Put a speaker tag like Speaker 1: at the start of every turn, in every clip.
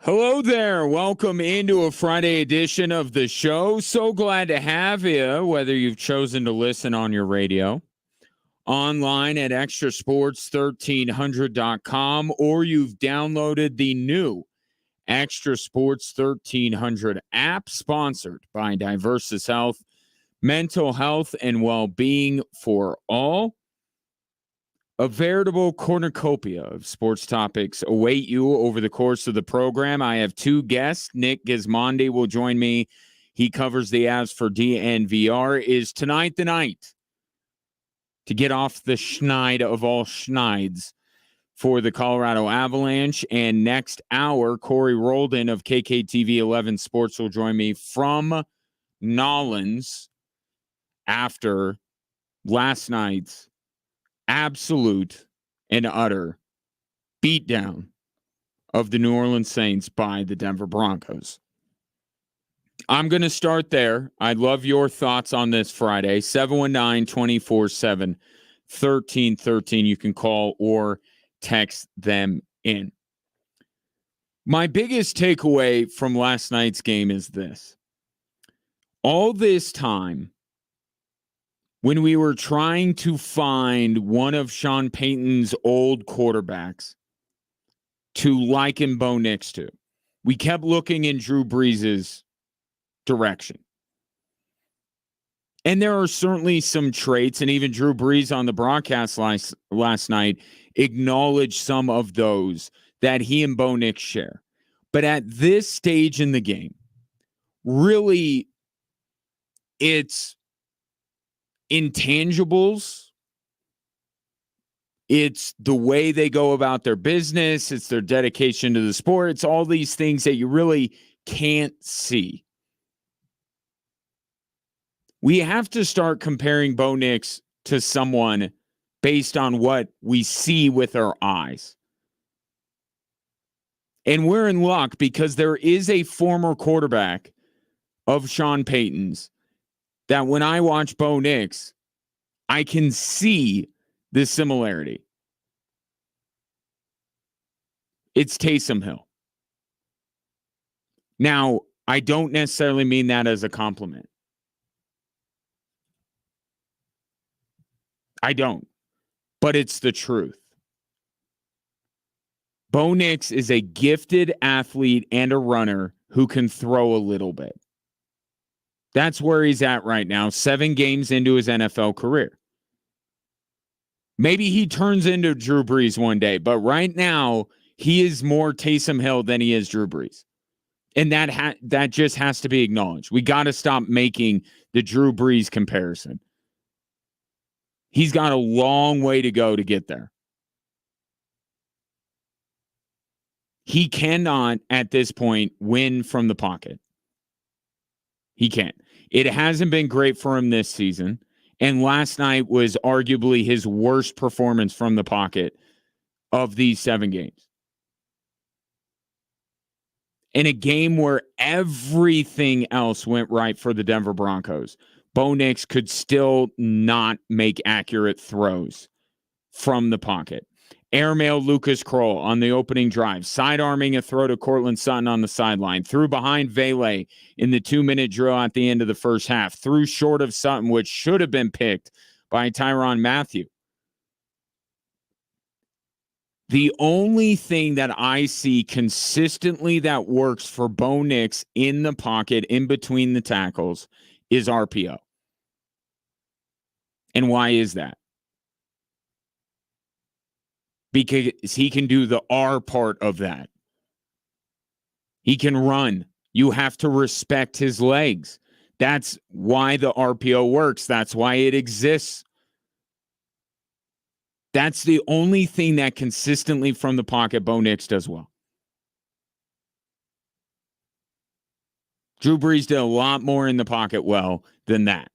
Speaker 1: Hello there. Welcome into a Friday edition of the show. So glad to have you, whether you've chosen to listen on your radio, online at extrasports1300.com, or you've downloaded the new Extra Sports 1300 app, sponsored by Diversus Health, mental health and well-being for all. A veritable cornucopia of sports topics await you over the course of the program. I have two guests. Nick Gismondi will join me. He covers the Avs for DNVR. Is tonight the night to get off the schneid of all schneids for the Colorado Avalanche? And next hour, Corey Roldan of KKTV 11 Sports will join me from Nollins after last night's absolute and utter beatdown of the New Orleans Saints by the Denver Broncos. I'm going to start there. I'd love your thoughts on this Friday. 719-247-1313. You can call or text them in. My biggest takeaway from last night's game is this. All this time, when we were trying to find one of Sean Payton's old quarterbacks to liken Bo Nix to, we kept looking in Drew Brees' direction. And there are certainly some traits, and even Drew Brees on the broadcast last night acknowledged some of those that he and Bo Nix share. But at this stage in the game, really, it's intangibles. It's the way they go about their business. It's their dedication to the sport. It's all these things that you really can't see. We have to start comparing Bo Nix to someone based on what we see with our eyes. And we're in luck because there is a former quarterback of Sean Payton's that when I watch Bo Nix, I can see the similarity. It's Taysom Hill. Now, I don't necessarily mean that as a compliment. I don't. But it's the truth. Bo Nix is a gifted athlete and a runner who can throw a little bit. That's where he's at right now, 7 games into his NFL career. Maybe he turns into Drew Brees one day, but right now, he is more Taysom Hill than he is Drew Brees. And that just has to be acknowledged. We got to stop making the Drew Brees comparison. He's got a long way to go to get there. He cannot, at this point, win from the pocket. He can't. It hasn't been great for him this season. And last night was arguably his worst performance from the pocket of these 7 games. In a game where everything else went right for the Denver Broncos, Bo Nix could still not make accurate throws from the pocket. Airmail Lucas Kroll on the opening drive, sidearming a throw to Cortland Sutton on the sideline, threw behind Vele in the 2-minute drill at the end of the first half, threw short of Sutton, which should have been picked by Tyrann Mathieu. The only thing that I see consistently that works for Bo Nix in the pocket, in between the tackles, is RPO. And why is that? Because he can do the R part of that. He can run. You have to respect his legs. That's why the RPO works. That's why it exists. That's the only thing that consistently from the pocket Bo Nix does well. Drew Brees did a lot more in the pocket well than that.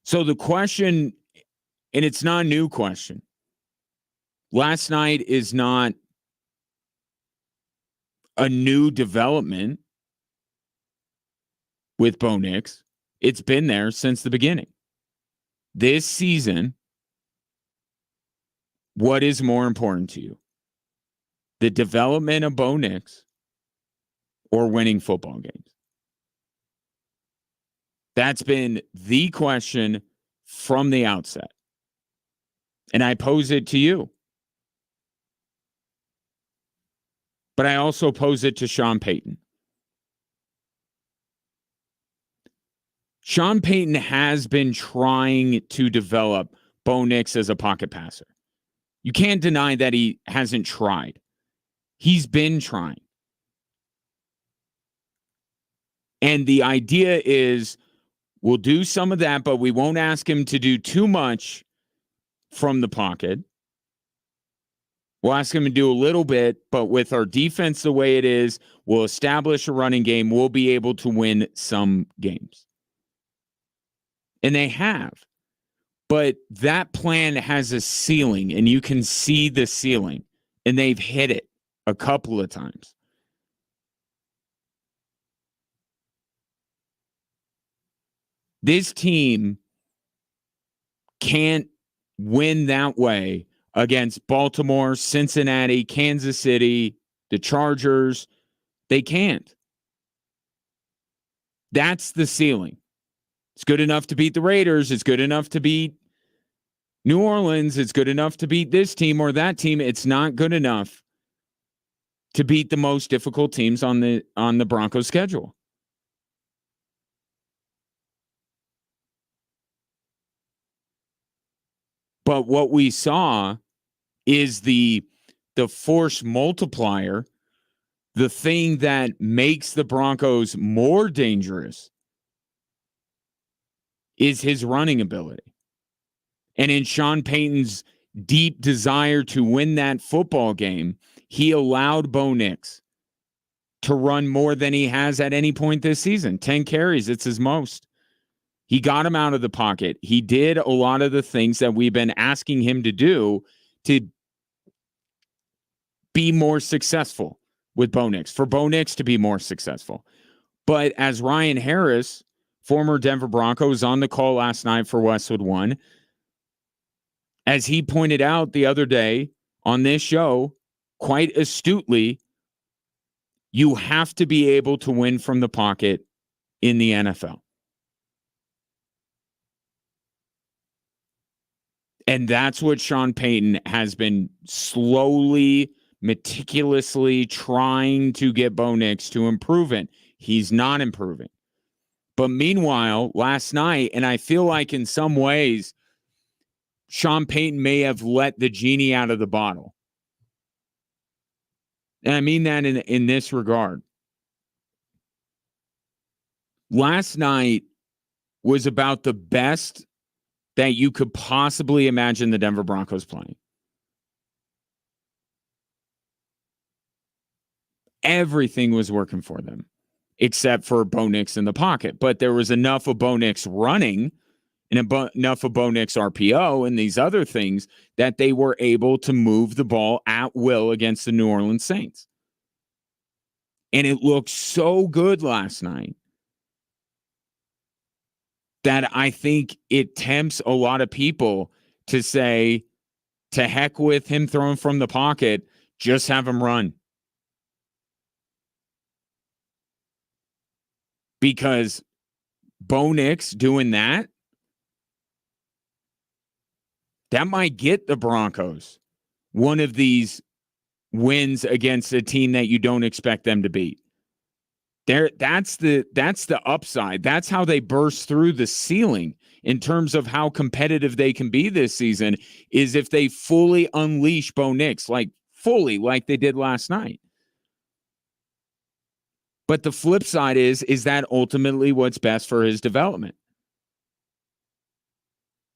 Speaker 1: So the question, and it's not a new question. Last night is not a new development with Bo Nix. It's been there since the beginning. This season, what is more important to you? the development of Bo Nix or winning football games? That's been the question from the outset. And I pose it to you. But I also pose it to Sean Payton. Sean Payton has been trying to develop Bo Nix as a pocket passer. You can't deny that he hasn't tried. He's been trying. And the idea is we'll do some of that, but we won't ask him to do too much from the pocket. We'll ask him to do a little bit, but with our defense the way it is, we'll establish a running game. We'll be able to win some games. And they have. But that plan has a ceiling, and you can see the ceiling, and they've hit it a couple of times. This team can't win that way against Baltimore, Cincinnati, Kansas City, the Chargers. They can't. That's the ceiling. It's good enough to beat the Raiders. It's good enough to beat New Orleans. It's good enough to beat this team or that team. It's not good enough to beat the most difficult teams on the Broncos schedule. But what we saw is the force multiplier, the thing that makes the Broncos more dangerous is his running ability. And in Sean Payton's deep desire to win that football game, he allowed Bo Nix to run more than he has at any point this season. 10 carries, it's his most. He got him out of the pocket. He did a lot of the things that we've been asking him to do to be more successful with Bo Nix, for Bo Nix to be more successful. But as Ryan Harris, former Denver Bronco, was on the call last night for Westwood One, as he pointed out the other day on this show, quite astutely, you have to be able to win from the pocket in the NFL. And that's what Sean Payton has been slowly, meticulously trying to get Bo Nix to improve in. He's not improving. But meanwhile, last night, and I feel like in some ways, Sean Payton may have let the genie out of the bottle. And I mean that in this regard. Last night was about the best that you could possibly imagine the Denver Broncos playing. Everything was working for them, except for Bo Nix in the pocket. But there was enough of Bo Nix running and enough of Bo Nix RPO and these other things that they were able to move the ball at will against the New Orleans Saints. And it looked so good last night that I think it tempts a lot of people to say, to heck with him throwing from the pocket, just have him run. Because Bo Nix doing that might get the Broncos one of these wins against a team that you don't expect them to beat. That's the upside. That's how they burst through the ceiling in terms of how competitive they can be this season, is if they fully unleash Bo Nix, like they did last night. But the flip side is that ultimately what's best for his development?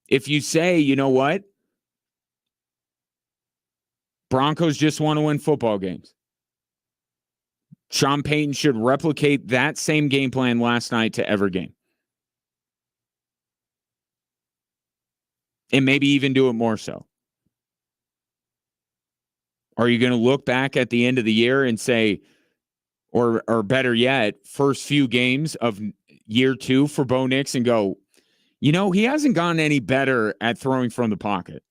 Speaker 1: If you say, you know what? Broncos just want to win football games. Sean Payton should replicate that same game plan last night to every game. And maybe even do it more so. Are you going to look back at the end of the year and say, or better yet, first few games of year 2 for Bo Nix and go, you know, he hasn't gotten any better at throwing from the pocket.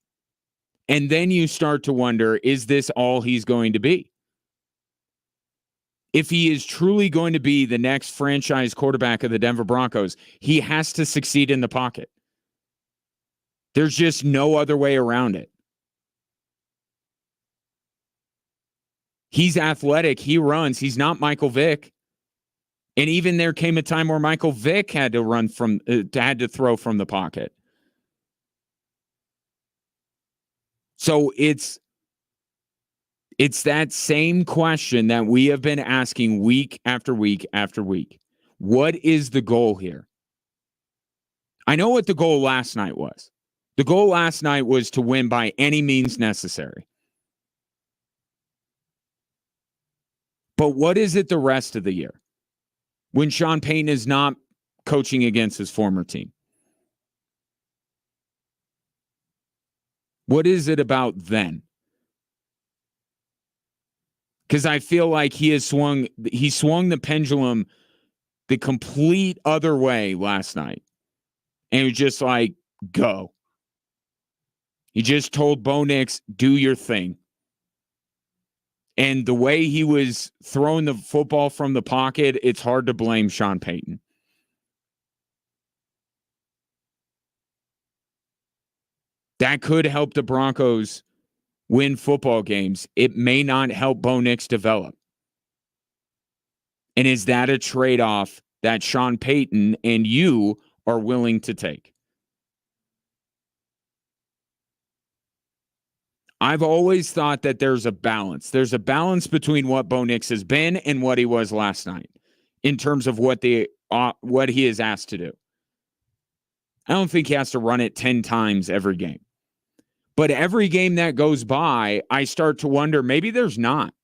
Speaker 1: And then you start to wonder, is this all he's going to be? If he is truly going to be the next franchise quarterback of the Denver Broncos, he has to succeed in the pocket. There's just no other way around it. He's athletic. He runs. He's not Michael Vick. And even there came a time where Michael Vick had to had to throw from the pocket. So it's that same question that we have been asking week after week after week. What is the goal here? I know what the goal last night was. The goal last night was to win by any means necessary. But what is it the rest of the year when Sean Payton is not coaching against his former team? What is it about then? Because I feel like he swung the pendulum the complete other way last night. And it was just like, go. He just told Bo Nix, do your thing. And the way he was throwing the football from the pocket, it's hard to blame Sean Payton. That could help the Broncos win football games. It may not help Bo Nix develop. And is that a trade-off that Sean Payton and you are willing to take? I've always thought that there's a balance. There's a balance between what Bo Nix has been and what he was last night in terms of what he is asked to do. I don't think he has to run it 10 times every game. But every game that goes by, I start to wonder, maybe there's not.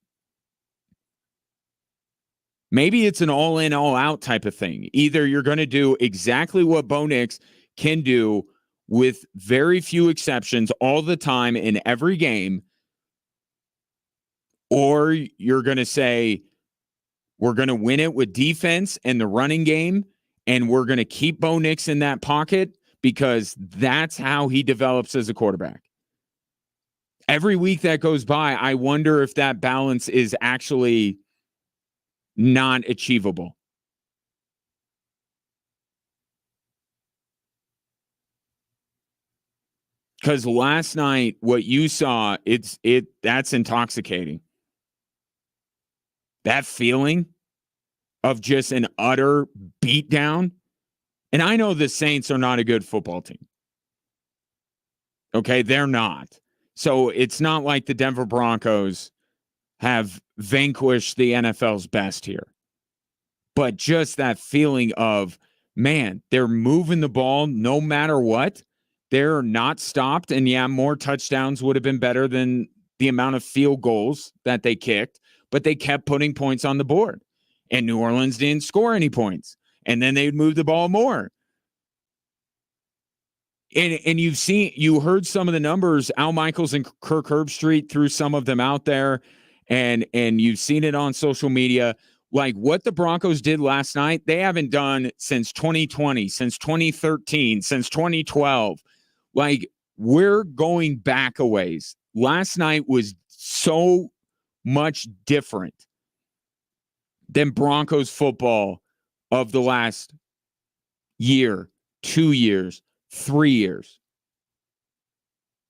Speaker 1: Maybe it's an all-in, all-out type of thing. Either you're going to do exactly what Bo Nix can do with very few exceptions all the time in every game, or you're going to say, we're going to win it with defense and the running game, and we're going to keep Bo Nix in that pocket because that's how he develops as a quarterback. Every week that goes by, I wonder if that balance is actually not achievable. Because last night, what you saw, that's intoxicating. That feeling of just an utter beatdown. And I know the Saints are not a good football team. Okay, they're not. So it's not like the Denver Broncos have vanquished the NFL's best here. But just that feeling of, man, they're moving the ball no matter what. They're not stopped. And yeah, more touchdowns would have been better than the amount of field goals that they kicked, but they kept putting points on the board. And New Orleans didn't score any points. And then they'd move the ball more. And you heard some of the numbers. Al Michaels and Kirk Herbstreit threw some of them out there, and you've seen it on social media. Like what the Broncos did last night, they haven't done since 2020, since 2013, since 2012. Like we're going back a ways. Last night was so much different than Broncos football of the last year, 2 years, 3 years.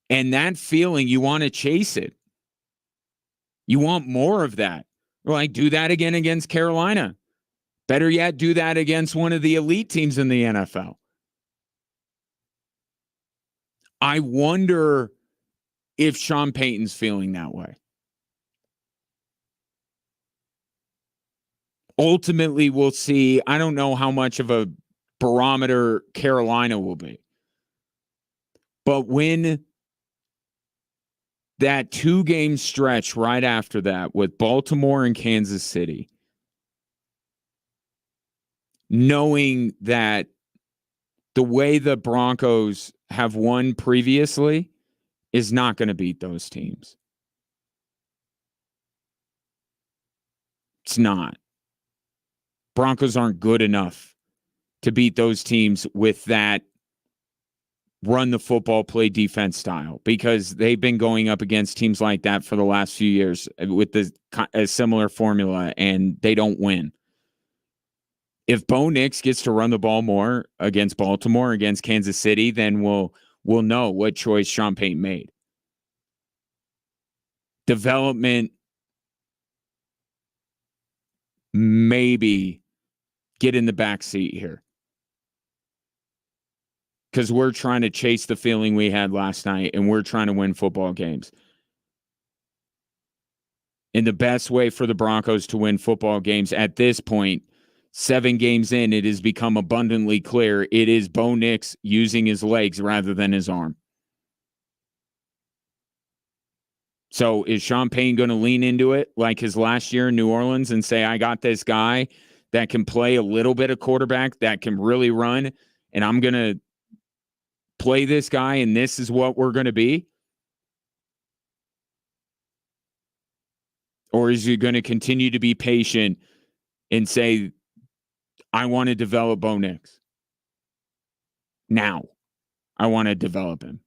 Speaker 1: And that feeling, you want to chase it. You want more of that. Like, do that again against Carolina. Better yet, do that against one of the elite teams in the NFL. I wonder if Sean Payton's feeling that way. Ultimately, we'll see. I don't know how much of a barometer Carolina will be. But when that 2-game stretch right after that with Baltimore and Kansas City, knowing that the way the Broncos have won previously is not going to beat those teams. It's not. Broncos aren't good enough to beat those teams with that run the football, play defense style, because they've been going up against teams like that for the last few years with a similar formula, and they don't win. If Bo Nix gets to run the ball more against Baltimore, against Kansas City, then we'll know what choice Sean Payton made. Development, maybe get in the back seat here, because we're trying to chase the feeling we had last night, and we're trying to win football games. And the best way for the Broncos to win football games at this point, 7 games in, it has become abundantly clear it is Bo Nix using his legs rather than his arm. So is Sean Payton going to lean into it like his last year in New Orleans and say, I got this guy that can play a little bit of quarterback, that can really run, and I'm going to play this guy, and this is what we're going to be? Or is he going to continue to be patient and say, I want to develop Bo Nix now? I want to develop him.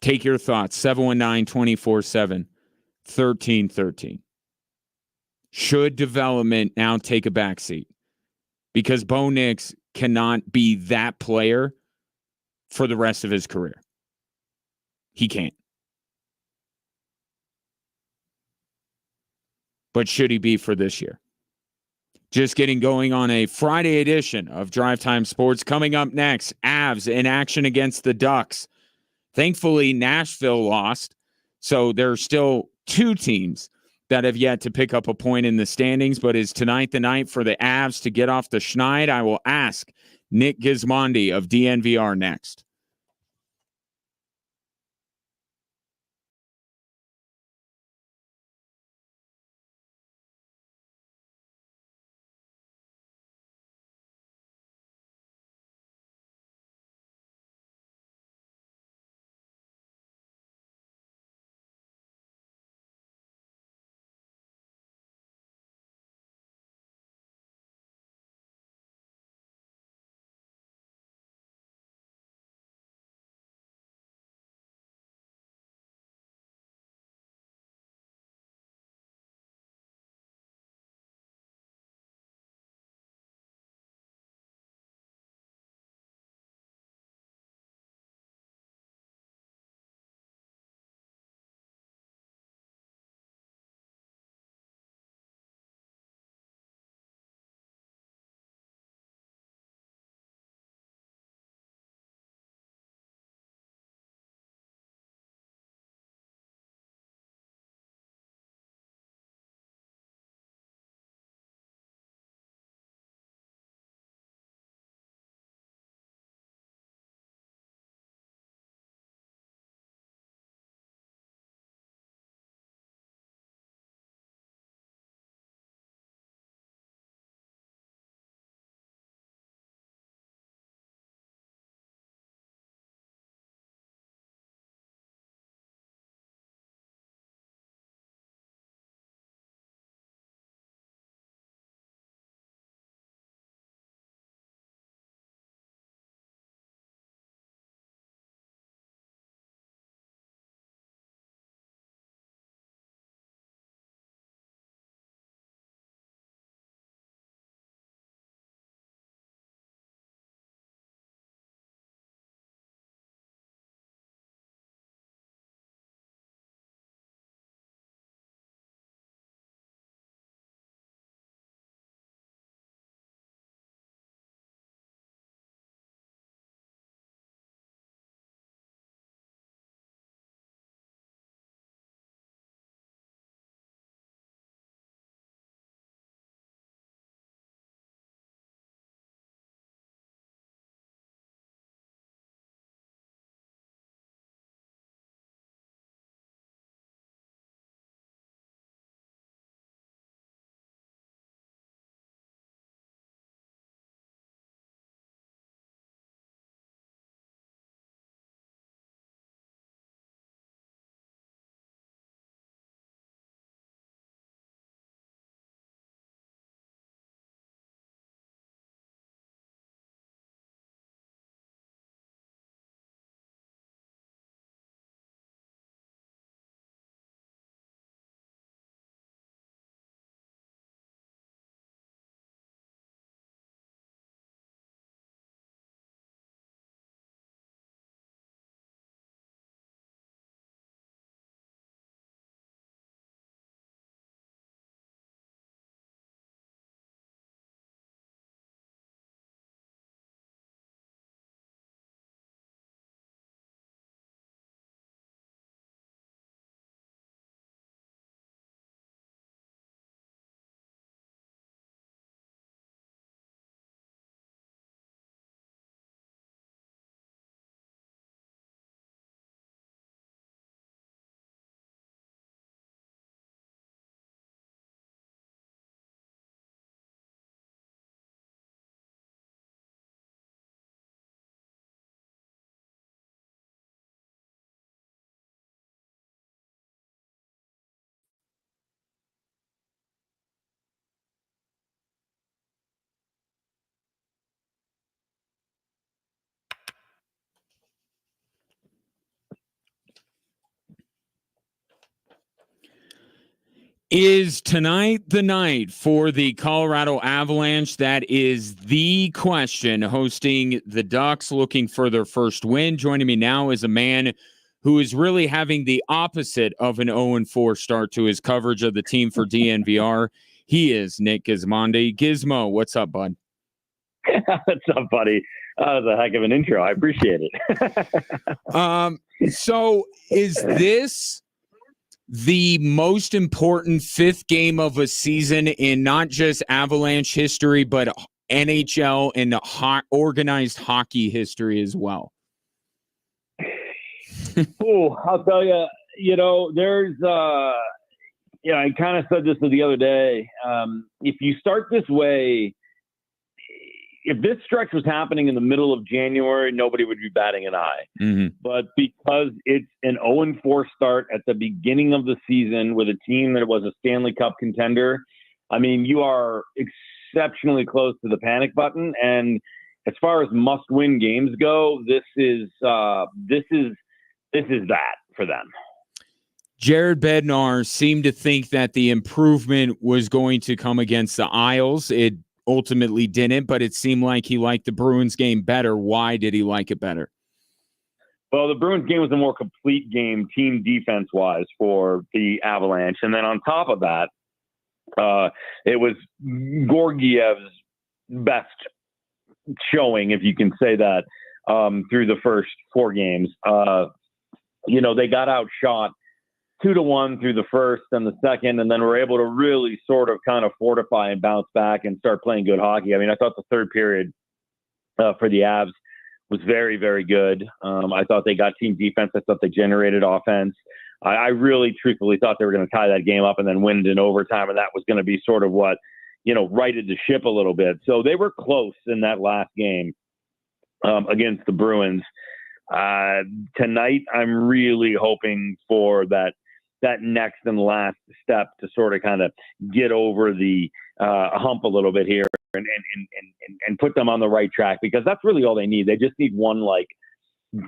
Speaker 1: Take your thoughts. 719-247-1313. Should development now take a backseat? Because Bo Nix cannot be that player for the rest of his career. He can't. But should he be for this year? Just getting going on a Friday edition of Drive Time Sports. Coming up next, Avs in action against the Ducks. Thankfully, Nashville lost, so there are still 2 teams that have yet to pick up a point in the standings. But is tonight the night for the Avs to get off the schneid? I will ask Nick Gismondi of DNVR next. Is tonight the night for the Colorado Avalanche? That is the question. Hosting the Ducks, looking for their first win. Joining me now is a man who is really having the opposite of an 0-4 start to his coverage of the team for DNVR. He is Nick Gismondi. Gizmo, what's up, bud?
Speaker 2: What's up, buddy? That was a heck of an intro. I appreciate it.
Speaker 1: So is this the most important fifth game of a season in not just Avalanche history, but NHL and organized hockey history as well?
Speaker 2: Oh, I'll tell you, there's, I kind of said this the other day. If you start this way, if this stretch was happening in the middle of January, nobody would be batting an eye.
Speaker 1: Mm-hmm.
Speaker 2: But because it's an 0-4 start at the beginning of the season with a team that was a Stanley Cup contender, I mean, you are exceptionally close to the panic button. And as far as must-win games go, this is that for them.
Speaker 1: Jared Bednar seemed to think that the improvement was going to come against the Isles. It ultimately didn't, but it seemed like he liked the Bruins game better. Why did he like it better?
Speaker 2: Well, the Bruins game was a more complete game, team defense-wise, for the Avalanche. And then on top of that, it was Gorgiev's best showing, if you can say that, through the first four games. They got outshot 2-1 through the first and the second, and then were able to really sort of kind of fortify and bounce back and start playing good hockey. I mean, I thought the third period for the Avs was very, very good. I thought they got team defense. I thought they generated offense. I really truthfully thought they were going to tie that game up and then win it in overtime, and that was going to be sort of what, righted the ship a little bit. So they were close in that last game against the Bruins. Tonight, I'm really hoping for that next and last step to sort of kind of get over the hump a little bit here and put them on the right track, because that's really all they need. They just need one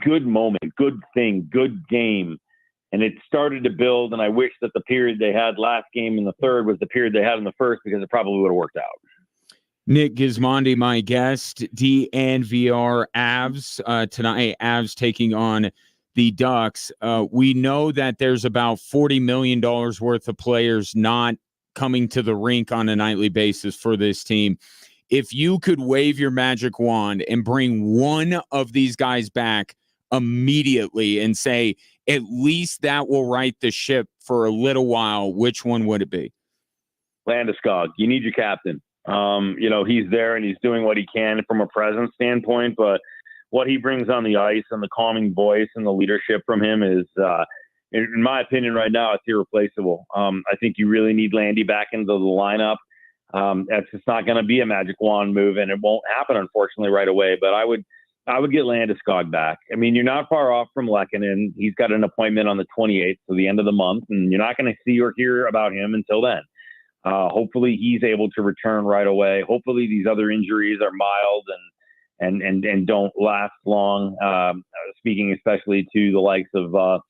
Speaker 2: good moment, good thing, good game. And it started to build. And I wish that the period they had last game in the third was the period they had in the first, because it probably would have worked out.
Speaker 1: Nick Gismondi, my guest, DNVR Avs tonight. Avs taking on the Ducks. We know that there's about $40 million worth of players not coming to the rink on a nightly basis for this team. If you could wave your magic wand and bring one of these guys back immediately and say, at least that will right the ship for a little while, which one would it be?
Speaker 2: Landeskog. You need your captain. He's there and he's doing what he can from a presence standpoint, but what he brings on the ice and the calming voice and the leadership from him is, in my opinion right now, it's irreplaceable. I think you really need Landy back into the lineup. That's just not going to be a magic wand move, and it won't happen, unfortunately, right away. But I would get Landeskog back. I mean, you're not far off from Lehkonen. He's got an appointment on the 28th, so the end of the month, and you're not going to see or hear about him until then. Hopefully he's able to return right away. Hopefully these other injuries are mild and don't last long. Speaking especially to the likes of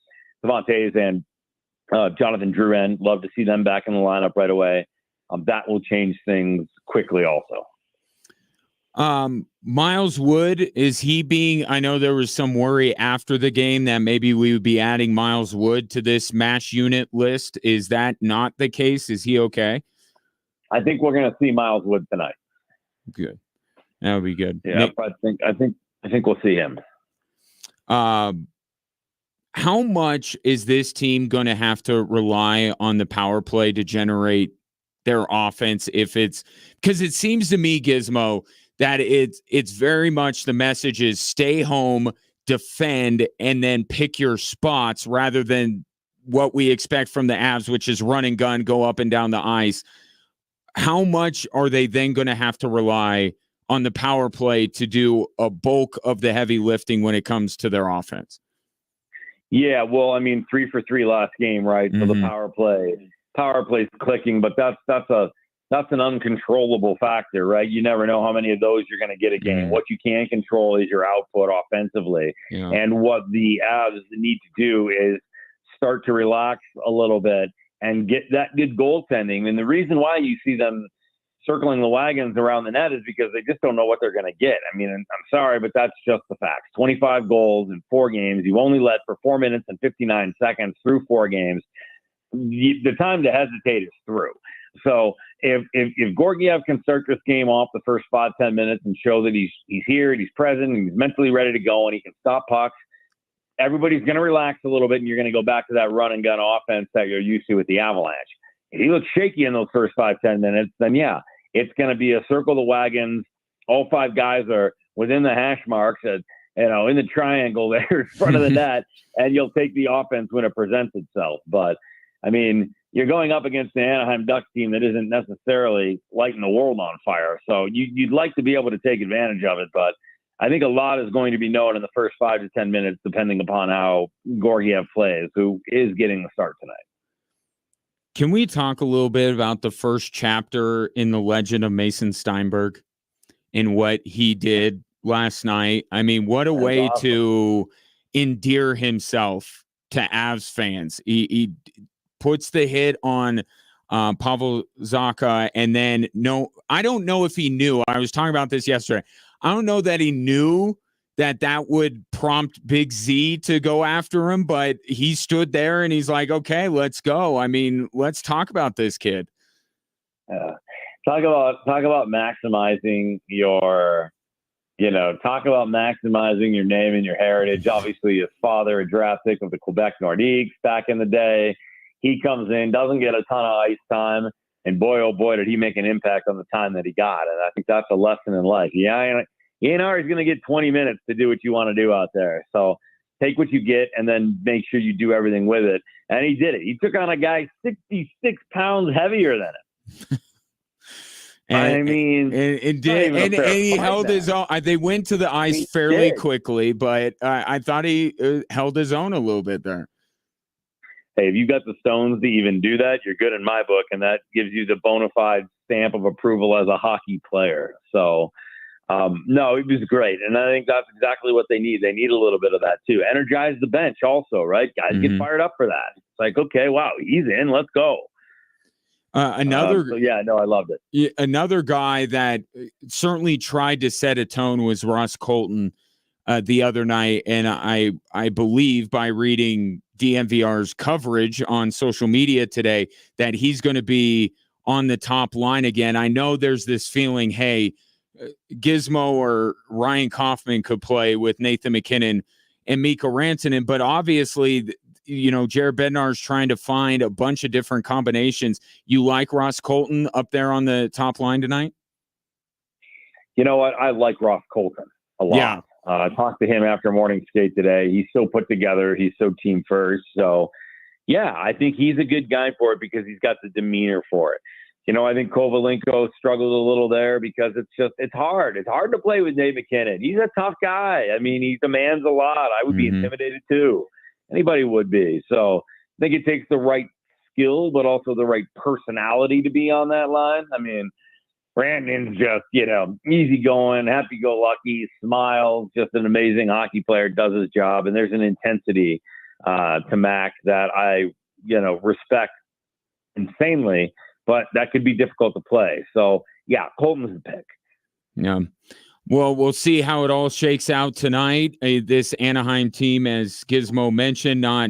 Speaker 2: Cervantes and Jonathan Drouin, love to see them back in the lineup right away. That will change things quickly also.
Speaker 1: Miles Wood, is he being, I know there was some worry after the game that maybe we would be adding Miles Wood to this MASH unit list. Is that not the case? Is he okay?
Speaker 2: I think we're going to see Miles Wood tonight.
Speaker 1: Good. That would be good.
Speaker 2: Yeah, Nick, I think we'll see him.
Speaker 1: How much is this team going to have to rely on the power play to generate their offense? Because it seems to me, Gizmo, that it's very much the message is stay home, defend, and then pick your spots rather than what we expect from the Avs, which is run and gun, go up and down the ice. How much are they then going to have to rely on the power play to do a bulk of the heavy lifting when it comes to their offense?
Speaker 2: Yeah, well, I mean, 3 for 3 last game, right? So the power play's clicking, but that's an uncontrollable factor, right? You never know how many of those you're going to get a game. What you can control is your output offensively. Yeah. And what the Avs need to do is start to relax a little bit and get that good goaltending. And the reason why you see them circling the wagons around the net is because they just don't know what they're going to get. I mean, I'm sorry, but that's just the facts. 25 goals in 4 games. You've only led for 4 minutes and 59 seconds through 4 games. The time to hesitate is through. So if Georgiev can start this game off the first 5-10 minutes and show that he's here and he's present and he's mentally ready to go and he can stop pucks, everybody's going to relax a little bit and you're going to go back to that run and gun offense that you're used to with the Avalanche. If he looks shaky in those first 5-10 minutes, then yeah, it's going to be a circle the wagons. All 5 guys are within the hash marks, in the triangle there in front of the net, and you'll take the offense when it presents itself. But I mean, you're going up against the Anaheim Ducks team that isn't necessarily lighting the world on fire. So you'd like to be able to take advantage of it, but I think a lot is going to be known in the first 5 to 10 minutes, depending upon how Georgiev plays, who is getting the start tonight.
Speaker 1: Can we talk a little bit about the first chapter in the legend of Mason Steinberg and what he did last night? I mean, what a way to endear himself to Avs fans. He puts the hit on Pavel Zacha, and then I don't know if he knew. I was talking about this yesterday. I don't know that he knew that would prompt Big Z to go after him, but he stood there and he's like, okay, let's go. I mean, let's talk about this kid.
Speaker 2: Talk about maximizing your name and your heritage. Obviously, his father, a draft pick of the Quebec Nordiques back in the day. He comes in, doesn't get a ton of ice time, and boy, oh boy, did he make an impact on the time that he got. And I think that's a lesson in life. Yeah, you ain't always going to get 20 minutes to do what you want to do out there. So take what you get and then make sure you do everything with it. And he did it. He took on a guy 66 pounds heavier than him.
Speaker 1: And he held his own. They went to the ice fairly quickly, but I thought he held his own a little bit there.
Speaker 2: Hey, if you got the stones to even do that, you're good in my book, and that gives you the bona fide stamp of approval as a hockey player. So, no, it was great, and I think that's exactly what they need. They need a little bit of that too. Energize the bench also, right? Guys get fired up for that. It's like, okay, wow, he's in. Let's go.
Speaker 1: I
Speaker 2: loved it.
Speaker 1: Another guy that certainly tried to set a tone was Ross Colton the other night, and I believe by reading DNVR's coverage on social media today that he's going to be on the top line again. I know there's this feeling, hey, Gizmo or Ryan Kaufman could play with Nathan McKinnon and Mikko Rantanen, but obviously, Jared Bednar's trying to find a bunch of different combinations. You like Ross Colton up there on the top line tonight?
Speaker 2: You know what? I like Ross Colton a lot.
Speaker 1: Yeah.
Speaker 2: I talked to him after morning skate today. He's so put together. He's so team first. So, yeah, I think he's a good guy for it because he's got the demeanor for it. I think Kovalenko struggled a little there because it's hard. It's hard to play with Nate McKinnon. He's a tough guy. I mean, he demands a lot. I would be intimidated too. Anybody would be. So I think it takes the right skill, but also the right personality to be on that line. I mean, Brandon's just, easygoing, happy-go-lucky, smiles, just an amazing hockey player, does his job. And there's an intensity to Mac that I, respect insanely, but that could be difficult to play. So, yeah, Colton's the pick.
Speaker 1: Yeah. Well, we'll see how it all shakes out tonight. This Anaheim team, as Gizmo mentioned, not,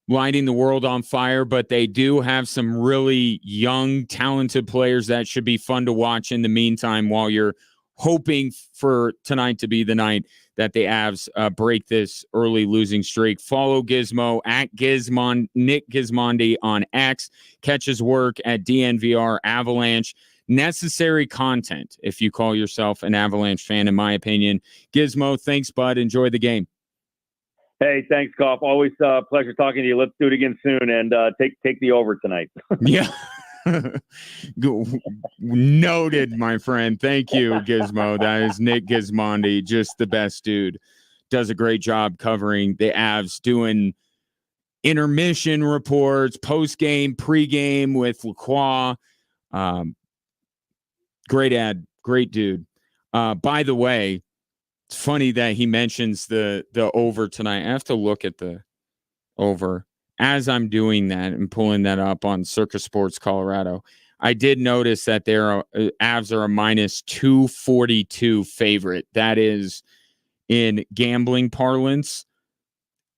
Speaker 1: lighting the world on fire, but they do have some really young, talented players that should be fun to watch in the meantime while you're hoping for tonight to be the night that the Avs break this early losing streak. Follow Gizmo at Nick Gizmondi on X. Catch his work at DNVR Avalanche. Necessary content if you call yourself an Avalanche fan, in my opinion. Gizmo, thanks, bud. Enjoy the game.
Speaker 2: Hey, thanks, Goff. Always a pleasure talking to you. Let's do it again soon and take the over tonight.
Speaker 1: Yeah. Noted, my friend. Thank you, Gizmo. That is Nick Gizmondi, just the best dude. Does a great job covering the Avs, doing intermission reports, post-game, pre-game with Lacroix. Great ad. Great dude. By the way, it's funny that he mentions the over tonight. I have to look at the over. as I'm doing that and pulling that up on Circus Sports Colorado, I did notice that their Avs are a minus 242 favorite. That is, in gambling parlance,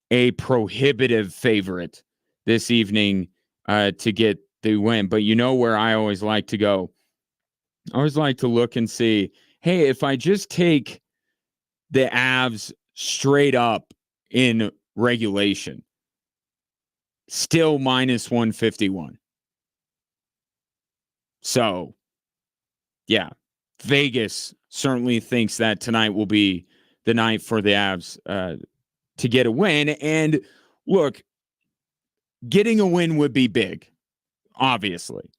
Speaker 1: a prohibitive favorite this evening to get the win. But you know where I always like to go? I always like to look and see, hey, if I just take the Avs straight up in regulation, still minus 151. So, yeah, Vegas certainly thinks that tonight will be the night for the Avs to get a win. And look, getting a win would be big, obviously.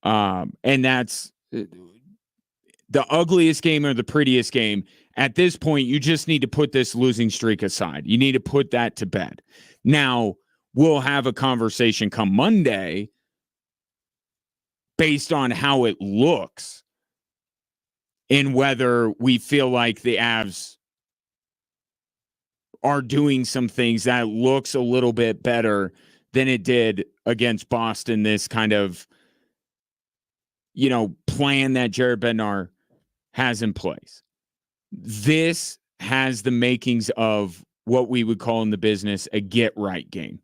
Speaker 1: And that's the ugliest game or the prettiest game. At this point, you just need to put this losing streak aside. You need to put that to bed. Now, we'll have a conversation come Monday based on how it looks and whether we feel like the Avs are doing some things that looks a little bit better than it did against Boston, this kind of, plan that Jared Bednar has in place. This has the makings of what we would call in the business a get-right game,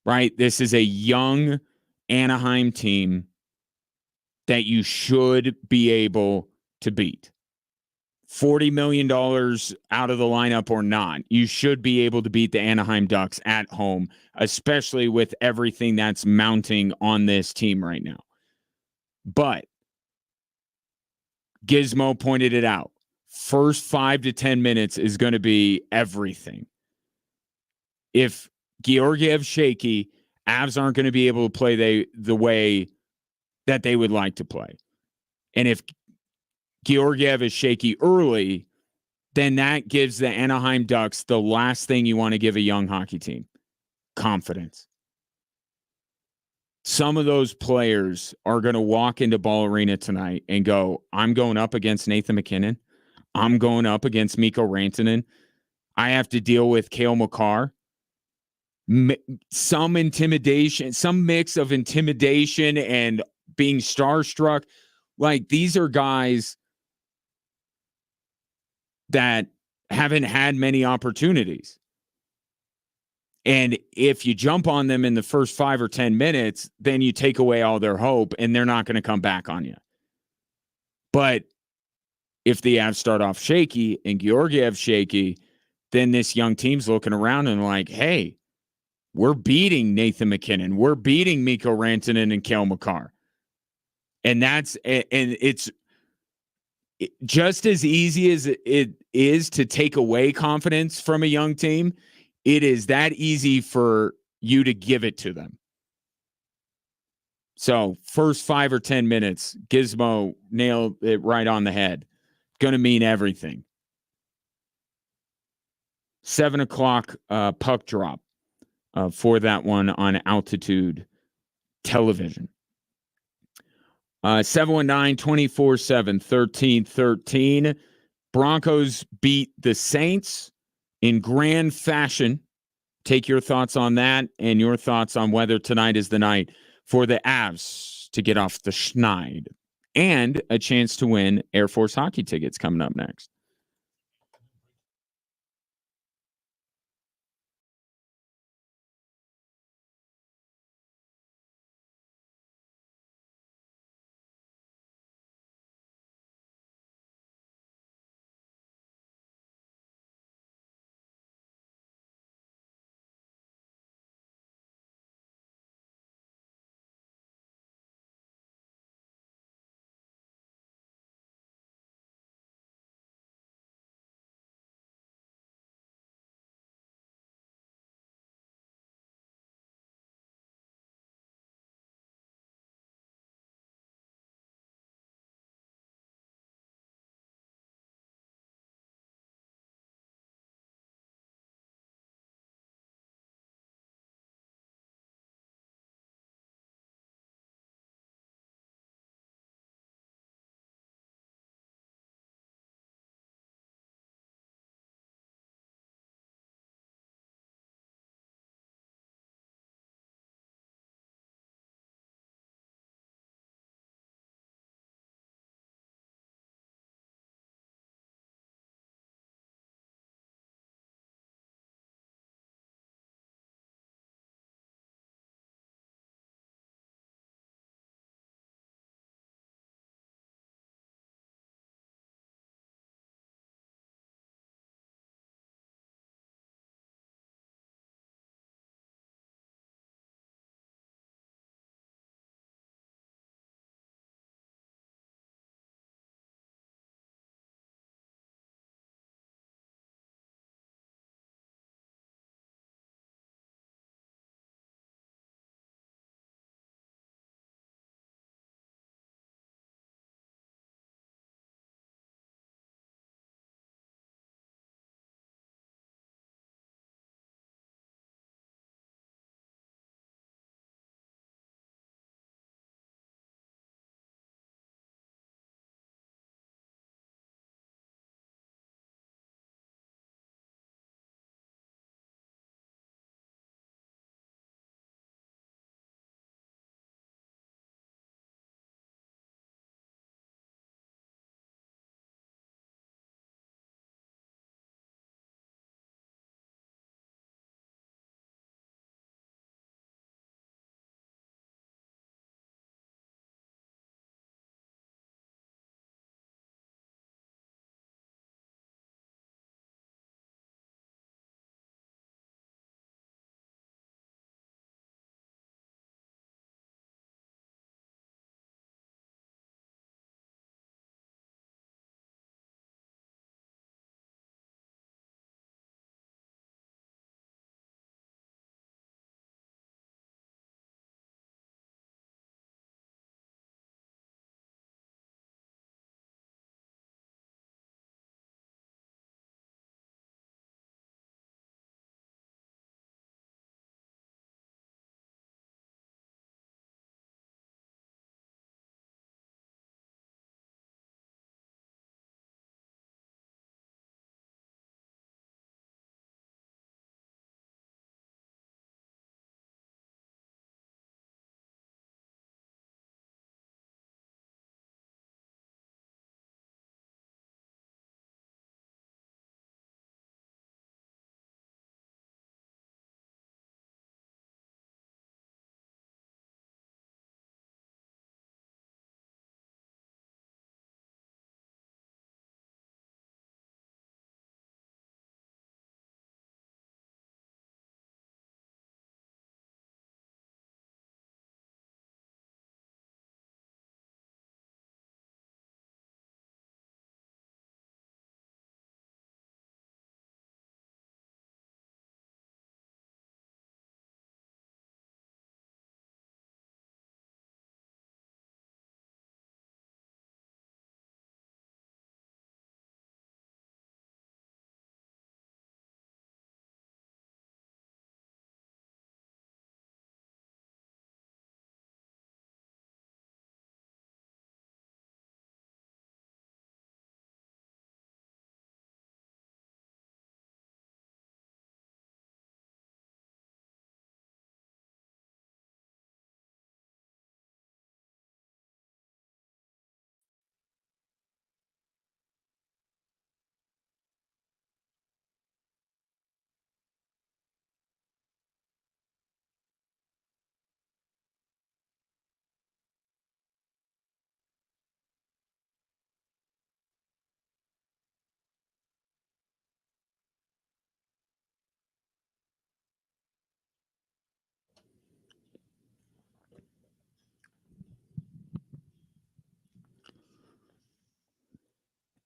Speaker 1: right? This is a young Anaheim team that you should be able to beat. $40 million out of the lineup or not, you should be able to beat the Anaheim Ducks at home, especially with everything that's mounting on this team right now. But Gizmo pointed it out. First 5 to 10 minutes is going to be everything. If Georgiev's shaky, Avs aren't going to be able to play the way that they would like to play. And if Georgiev is shaky early, then that gives the Anaheim Ducks the last thing you want to give a young hockey team: confidence. Some of those players are going to walk into Ball Arena tonight and go, I'm going up against Nathan MacKinnon. I'm going up against Mikko Rantanen. I have to deal with Cale Makar. Some intimidation, some mix of intimidation and being starstruck. Like, these are guys that haven't had many opportunities. And if you jump on them in the first 5 or 10 minutes, then you take away all their hope and they're not going to come back on you. But if the Avs start off shaky and Georgiev shaky, then this young team's looking around and like, hey, we're beating Nathan MacKinnon. We're beating Mikko Rantanen and Cale Makar. And it's just as easy as it is to take away confidence from a young team. It is that easy for you to give it to them. So first 5 or 10 minutes, Gizmo nailed it right on the head. Going to mean everything. 7 o'clock puck drop for that one on Altitude Television. 719-247-1313. Broncos beat the Saints in grand fashion. Take your thoughts on that and your thoughts on whether tonight is the night for the Avs to get off the schneid, and a chance to win Air Force hockey tickets coming up next.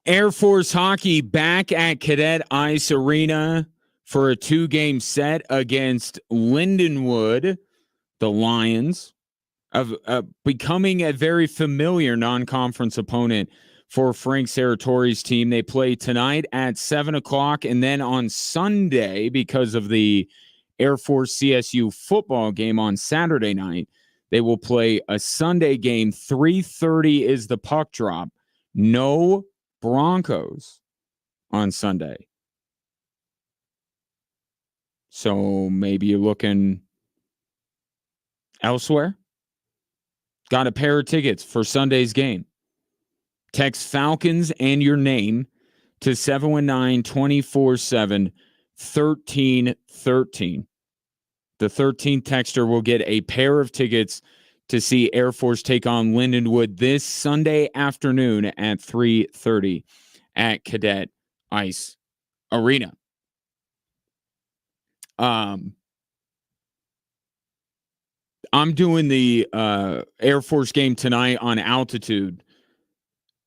Speaker 1: Air Force hockey back at Cadet Ice Arena for a 2-game set against Lindenwood, the Lions, of becoming a very familiar non-conference opponent for Frank Serratori's team. They play tonight at 7 o'clock, and then on Sunday, because of the Air Force CSU football game on Saturday night, they will play a Sunday game. 3:30 is the puck drop. No Broncos on Sunday. So maybe you're looking elsewhere. Got a pair of tickets for Sunday's game. Text Falcons and your name to 719-247-1313. The 13th texter will get a pair of tickets to see Air Force take on Lindenwood this Sunday afternoon at 3:30 at Cadet Ice Arena. I'm doing the Air Force game tonight on altitude,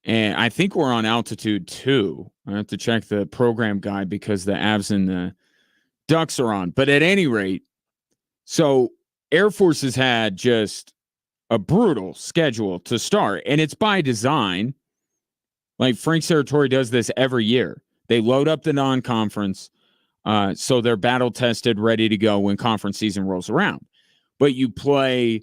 Speaker 1: and I think we're on altitude too. I have to check the program guide because the Avs and the Ducks are on. But at any rate, so Air Force has had just a brutal schedule to start, and it's by design. Like Frank Serratori does this every year. They load up the non-conference, so they're battle-tested, ready to go when conference season rolls around. But you play,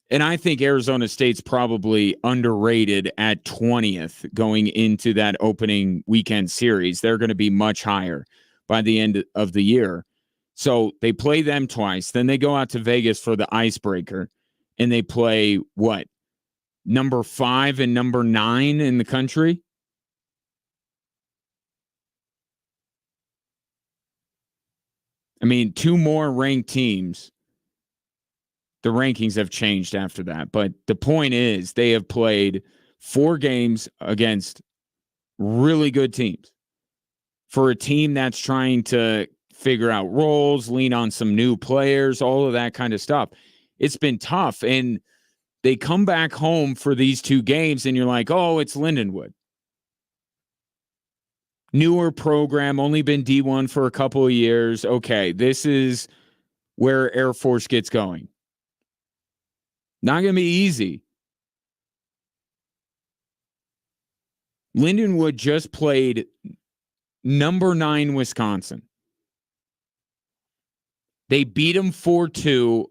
Speaker 1: and I think Arizona State's probably underrated at 20th going into that opening weekend series. They're going to be much higher by the end of the year. So they play them twice. Then they go out to Vegas for the icebreaker, and they play what? Number 5 and number 9 in the country? I mean, 2 more ranked teams. The rankings have changed after that. But the point is, they have played 4 games against really good teams. For a team that's trying to figure out roles, lean on some new players, all of that kind of stuff. It's been tough. And they come back home for these 2 games, and you're like, oh, it's Lindenwood. Newer program, only been D1 for a couple of years. Okay, this is where Air Force gets going. Not going to be easy. Lindenwood just played number 9 Wisconsin. They beat them 4-2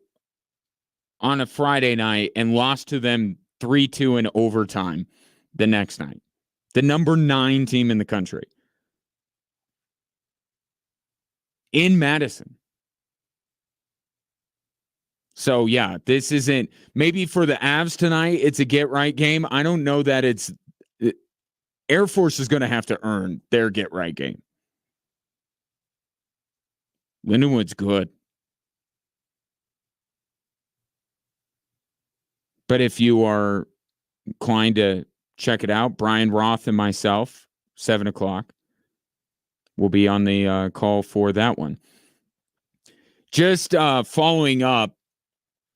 Speaker 1: on a Friday night and lost to them 3-2 in overtime the next night. The number 9 team in the country. In Madison. So, yeah, this isn't, maybe for the Avs tonight, it's a get-right game. I don't know that it's, Air Force is going to have to earn their get-right game. Lindenwood's good. But if you are inclined to check it out, Brian Roth and myself, 7 o'clock, will be on the call for that one. Just following up,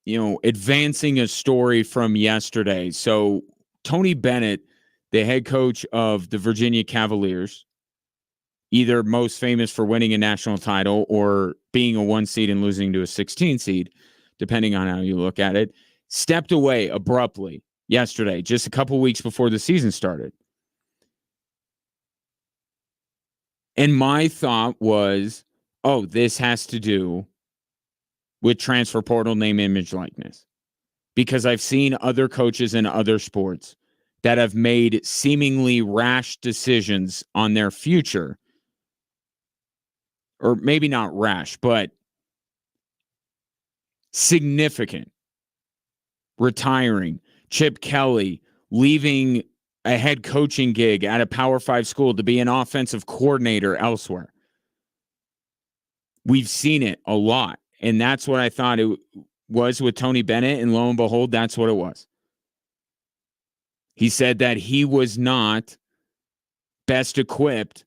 Speaker 1: advancing a story from yesterday. So Tony Bennett, the head coach of the Virginia Cavaliers, either most famous for winning a national title or being a 1 seed and losing to a 16 seed, depending on how you look at it, stepped away abruptly yesterday, just a couple weeks before the season started. And my thought was, oh, this has to do with transfer portal, name, image, likeness. Because I've seen other coaches in other sports that have made seemingly rash decisions on their future. Or maybe not rash, but significant. Retiring. Chip Kelly leaving a head coaching gig at a Power 5 school to be an offensive coordinator elsewhere. We've seen it a lot. And that's what I thought it was with Tony Bennett. And lo and behold, that's what it was. He said that he was not best equipped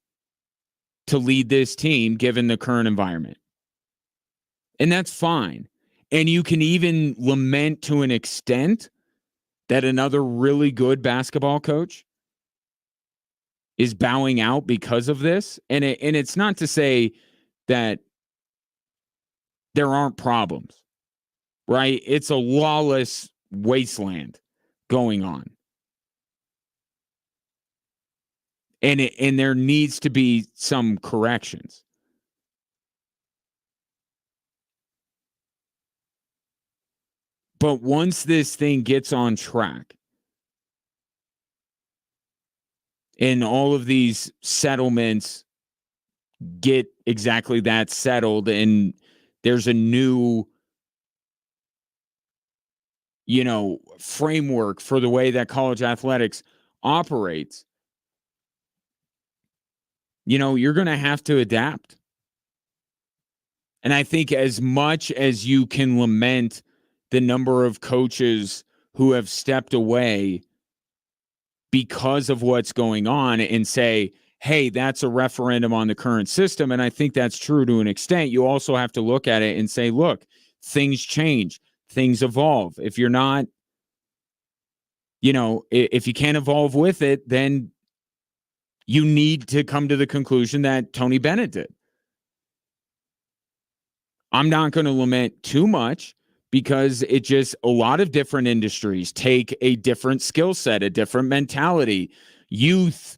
Speaker 1: to lead this team given the current environment. And that's fine. And you can even lament to an extent that another really good basketball coach is bowing out because of this. And it's not to say that there aren't problems, right? It's a lawless wasteland going on. And there needs to be some corrections. But once this thing gets on track and all of these settlements get exactly that settled, and there's a new, framework for the way that college athletics operates, you're going to have to adapt. And I think as much as you can lament the number of coaches who have stepped away because of what's going on and say, hey, that's a referendum on the current system. And I think that's true to an extent. You also have to look at it and say, look, things change, things evolve. If you're not, if you can't evolve with it, then you need to come to the conclusion that Tony Bennett did. I'm not going to lament too much because it just, a lot of different industries take a different skill set, a different mentality, youth,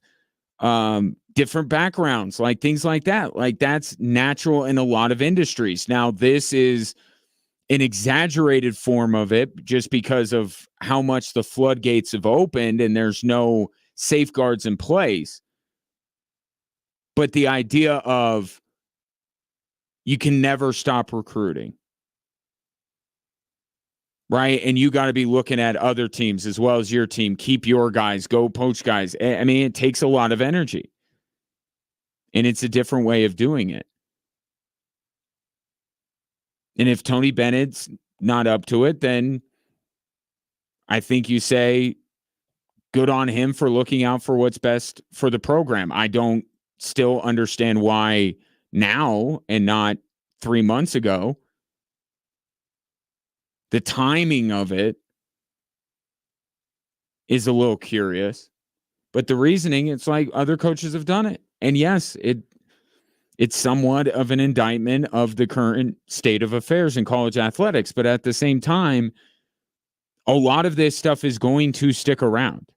Speaker 1: different backgrounds, like things like that. Like that's natural in a lot of industries. Now, this is an exaggerated form of it just because of how much the floodgates have opened and there's no safeguards in place. But the idea of you can never stop recruiting, right? And you got to be looking at other teams as well as your team. Keep your guys, go poach guys. I mean, it takes a lot of energy. And it's a different way of doing it. And if Tony Bennett's not up to it, then I think you say good on him for looking out for what's best for the program. I don't still understand why now and not 3 months ago. The timing of it is a little curious. But the reasoning, it's like other coaches have done it. And yes, it's somewhat of an indictment of the current state of affairs in college athletics. But at the same time, a lot of this stuff is going to stick around.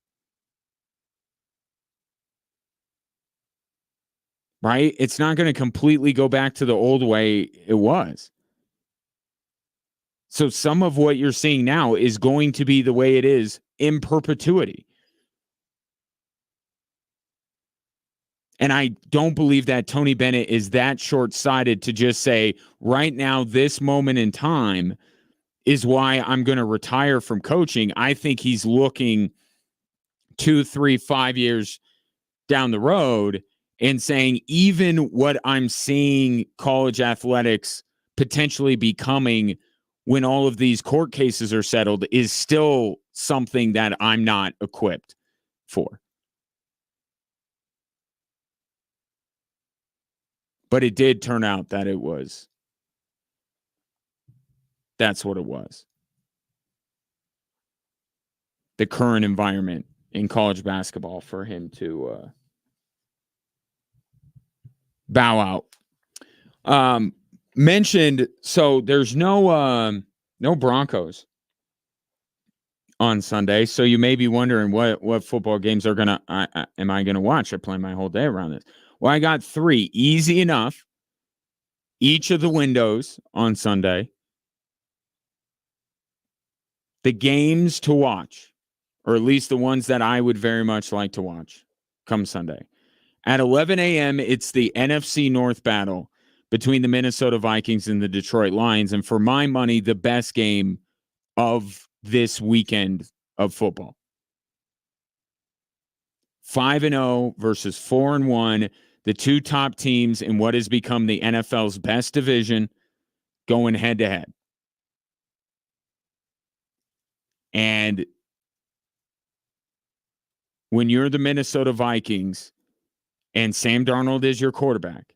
Speaker 1: Right? It's not going to completely go back to the old way it was. So some of what you're seeing now is going to be the way it is in perpetuity. And I don't believe that Tony Bennett is that short-sighted to just say, right now, this moment in time is why I'm going to retire from coaching. I think he's looking 2, 3, 5 years down the road and saying, even what I'm seeing college athletics potentially becoming when all of these court cases are settled is still something that I'm not equipped for. But it did turn out that that's what it was. The current environment in college basketball for him to bow out. Mentioned, so there's no Broncos on Sunday. So you may be wondering what football games am I gonna watch? I plan my whole day around this. Well, I got 3, easy enough. Each of the windows on Sunday. The games to watch, or at least the ones that I would very much like to watch come Sunday. At 11 a.m., it's the NFC North battle between the Minnesota Vikings and the Detroit Lions. And for my money, the best game of this weekend of football. 5-0 versus 4-1. The two top teams in what has become the NFL's best division going head to head. And when you're the Minnesota Vikings and Sam Darnold is your quarterback,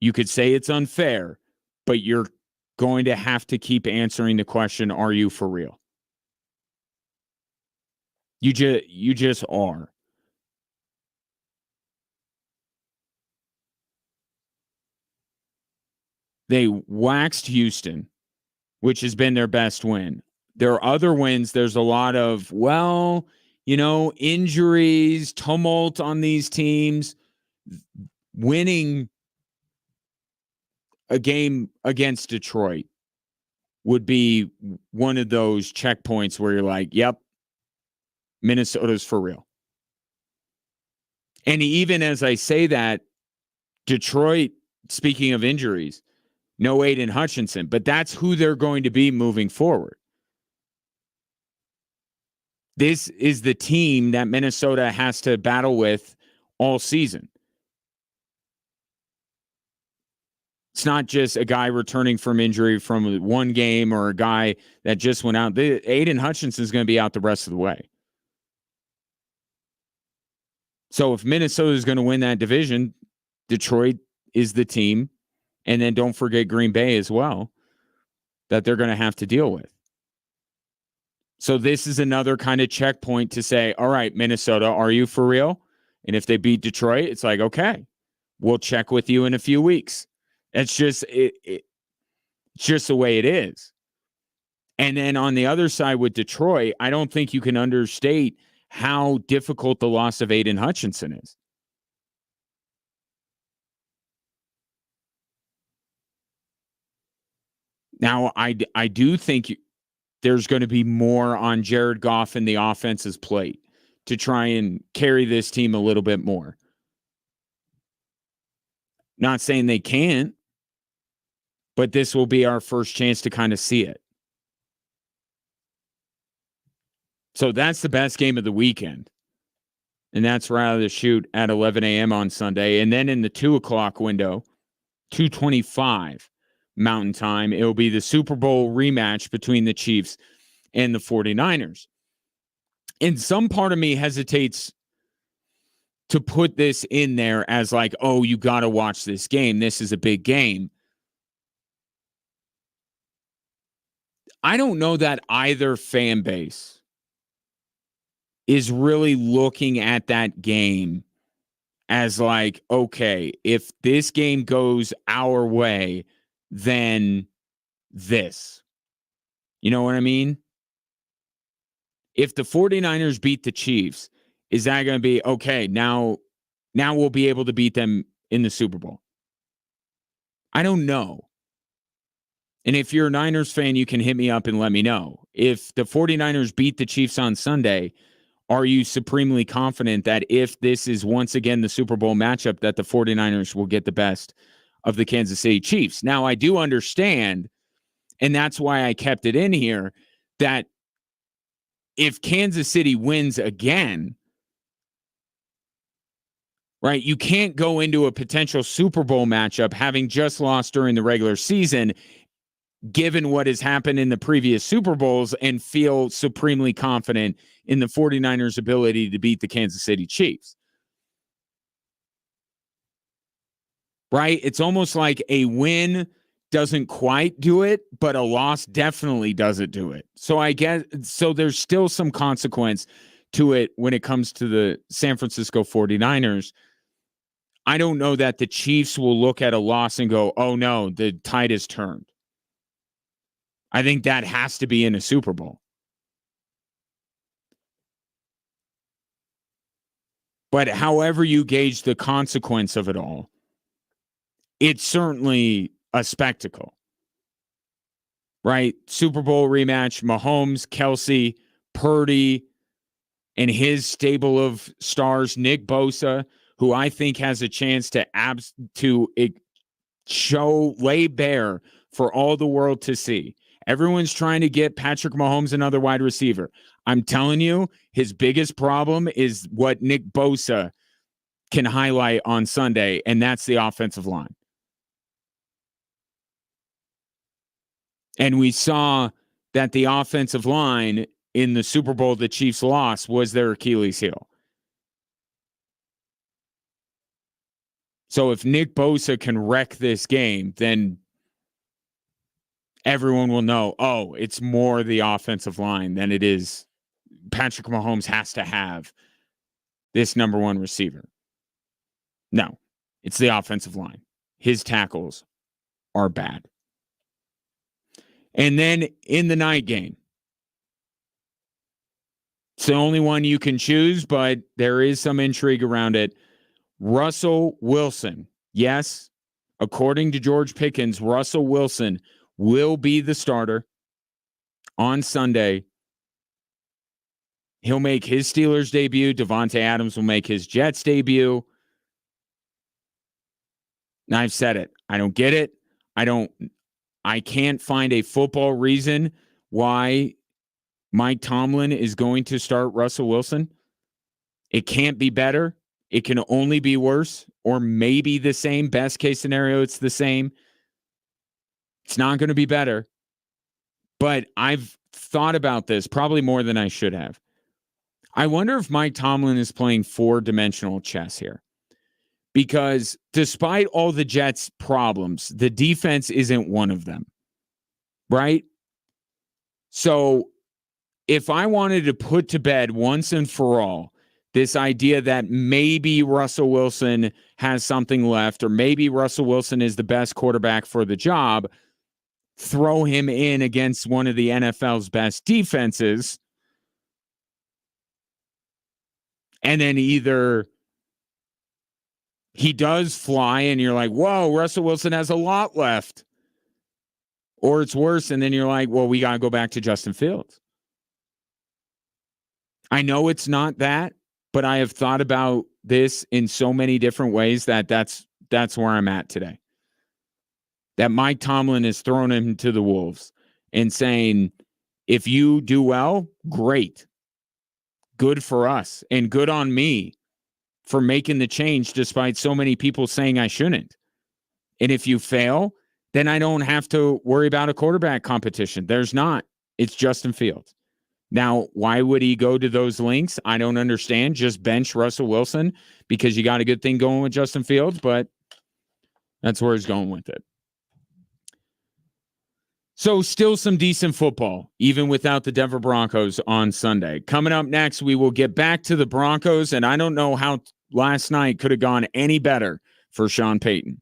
Speaker 1: you could say it's unfair, but you're going to have to keep answering the question, are you for real? You just are. They waxed Houston, which has been their best win. There are other wins. There's a lot of, injuries, tumult on these teams. Winning a game against Detroit would be one of those checkpoints where you're like, yep, Minnesota's for real. And even as I say that, Detroit, speaking of injuries, no Aiden Hutchinson, but that's who they're going to be moving forward. This is the team that Minnesota has to battle with all season. It's not just a guy returning from injury from one game or a guy that just went out. Aiden Hutchinson is going to be out the rest of the way. So if Minnesota is going to win that division, Detroit is the team. And then don't forget Green Bay as well that they're going to have to deal with. So this is another kind of checkpoint to say, all right, Minnesota, are you for real? And if they beat Detroit, it's like, okay, we'll check with you in a few weeks. It's just it's just the way it is. And then on the other side with Detroit, I don't think you can understate how difficult the loss of Aiden Hutchinson is. Now, I do think there's going to be more on Jared Goff and the offense's plate to try and carry this team a little bit more. Not saying they can't, but this will be our first chance to kind of see it. So that's the best game of the weekend. And that's right out of the chute at 11 a.m. on Sunday. And then in the 2 o'clock window, 2:25 Mountain Time, it will be the Super Bowl rematch between the Chiefs and the 49ers. And some part of me hesitates to put this in there as like, oh, you got to watch this game. This is a big game. I don't know that either fan base is really looking at that game as like, okay, if this game goes our way, then this. You know what I mean? If the 49ers beat the Chiefs, is that going to be okay? Now we'll be able to beat them in the Super Bowl. I don't know. And if you're a Niners fan, you can hit me up and let me know. If the 49ers beat the Chiefs on Sunday, are you supremely confident that if this is once again the Super Bowl matchup, that the 49ers will get the best of the Kansas City Chiefs? Now, I do understand, and that's why I kept it in here, that if Kansas City wins again, right, you can't go into a potential Super Bowl matchup having just lost during the regular season, given what has happened in the previous Super Bowls, and feel supremely confident in the 49ers' ability to beat the Kansas City Chiefs. Right? It's almost like a win doesn't quite do it, but a loss definitely doesn't do it. So I guess, so there's still some consequence to it when it comes to the San Francisco 49ers. I don't know that the Chiefs will look at a loss and go, oh no, the tide has turned. I think that has to be in a Super Bowl. But however you gauge the consequence of it all, it's certainly a spectacle. Right? Super Bowl rematch, Mahomes, Kelsey, Purdy, and his stable of stars, Nick Bosa, who I think has a chance to lay bare for all the world to see. Everyone's trying to get Patrick Mahomes another wide receiver. I'm telling you, his biggest problem is what Nick Bosa can highlight on Sunday, and that's the offensive line. And we saw that the offensive line in the Super Bowl the Chiefs lost was their Achilles heel. So if Nick Bosa can wreck this game, then everyone will know, oh, it's more the offensive line than it is Patrick Mahomes has to have this number one receiver. No, it's the offensive line. His tackles are bad. And then in the night game, it's the only one you can choose, but there is some intrigue around it. Russell Wilson. Yes, according to George Pickens, Russell Wilson will be the starter on Sunday. He'll make his Steelers debut. Devontae Adams will make his Jets debut. Now, I've said it. I don't get it. I can't find a football reason why Mike Tomlin is going to start Russell Wilson. It can't be better. It can only be worse or maybe the same. Best case scenario, it's the same. It's not going to be better. But I've thought about this probably more than I should have. I wonder if Mike Tomlin is playing four-dimensional chess here. Because despite all the Jets' problems, the defense isn't one of them. Right? So if I wanted to put to bed once and for all this idea that maybe Russell Wilson has something left or maybe Russell Wilson is the best quarterback for the job, throw him in against one of the NFL's best defenses, and then either he does fly and you're like, whoa, Russell Wilson has a lot left, or it's worse, and then you're like, well, we got to go back to Justin Fields. I know it's not that, but I have thought about this in so many different ways that's where I'm at today. That Mike Tomlin is throwing him to the wolves and saying, if you do well, great. Good for us and good on me for making the change despite so many people saying I shouldn't. And if you fail, then I don't have to worry about a quarterback competition. There's not. It's Justin Fields. Now, why would he go to those links? I don't understand. Just bench Russell Wilson because you got a good thing going with Justin Fields, but that's where he's going with it. So still some decent football, even without the Denver Broncos on Sunday. Coming up next, we will get back to the Broncos, and I don't know how last night could have gone any better for Sean Payton.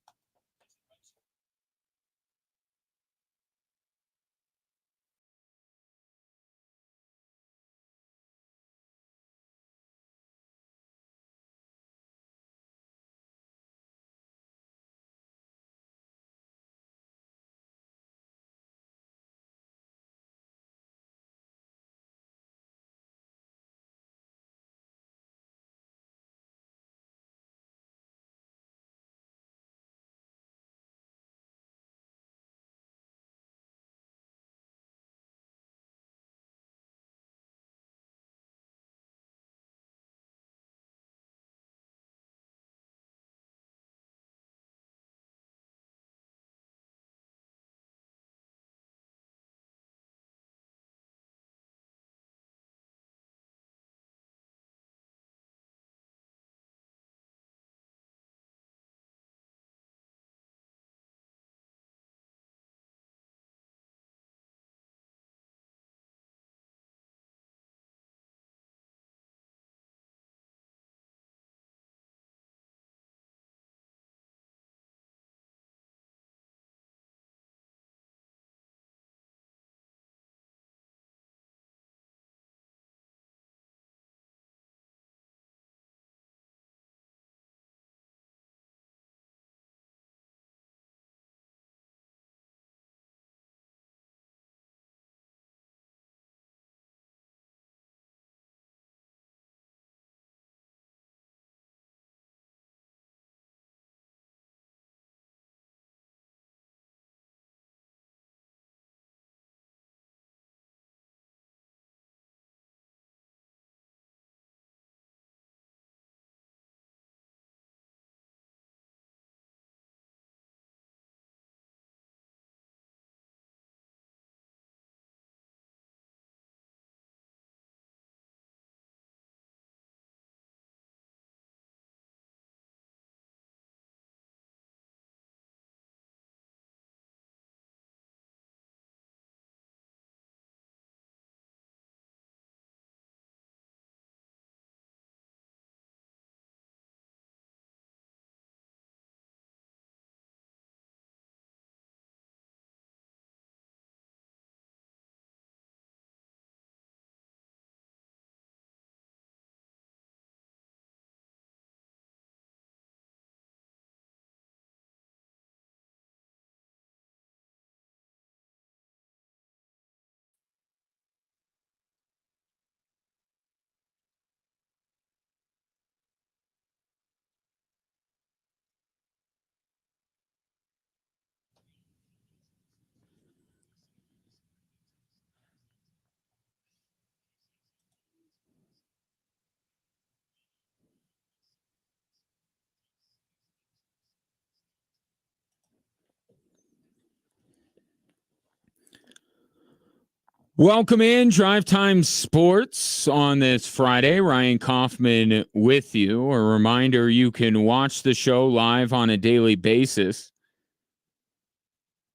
Speaker 1: Welcome in Drive Time Sports on this Friday. Ryan Kaufman with you. A reminder, you can watch the show live on a daily basis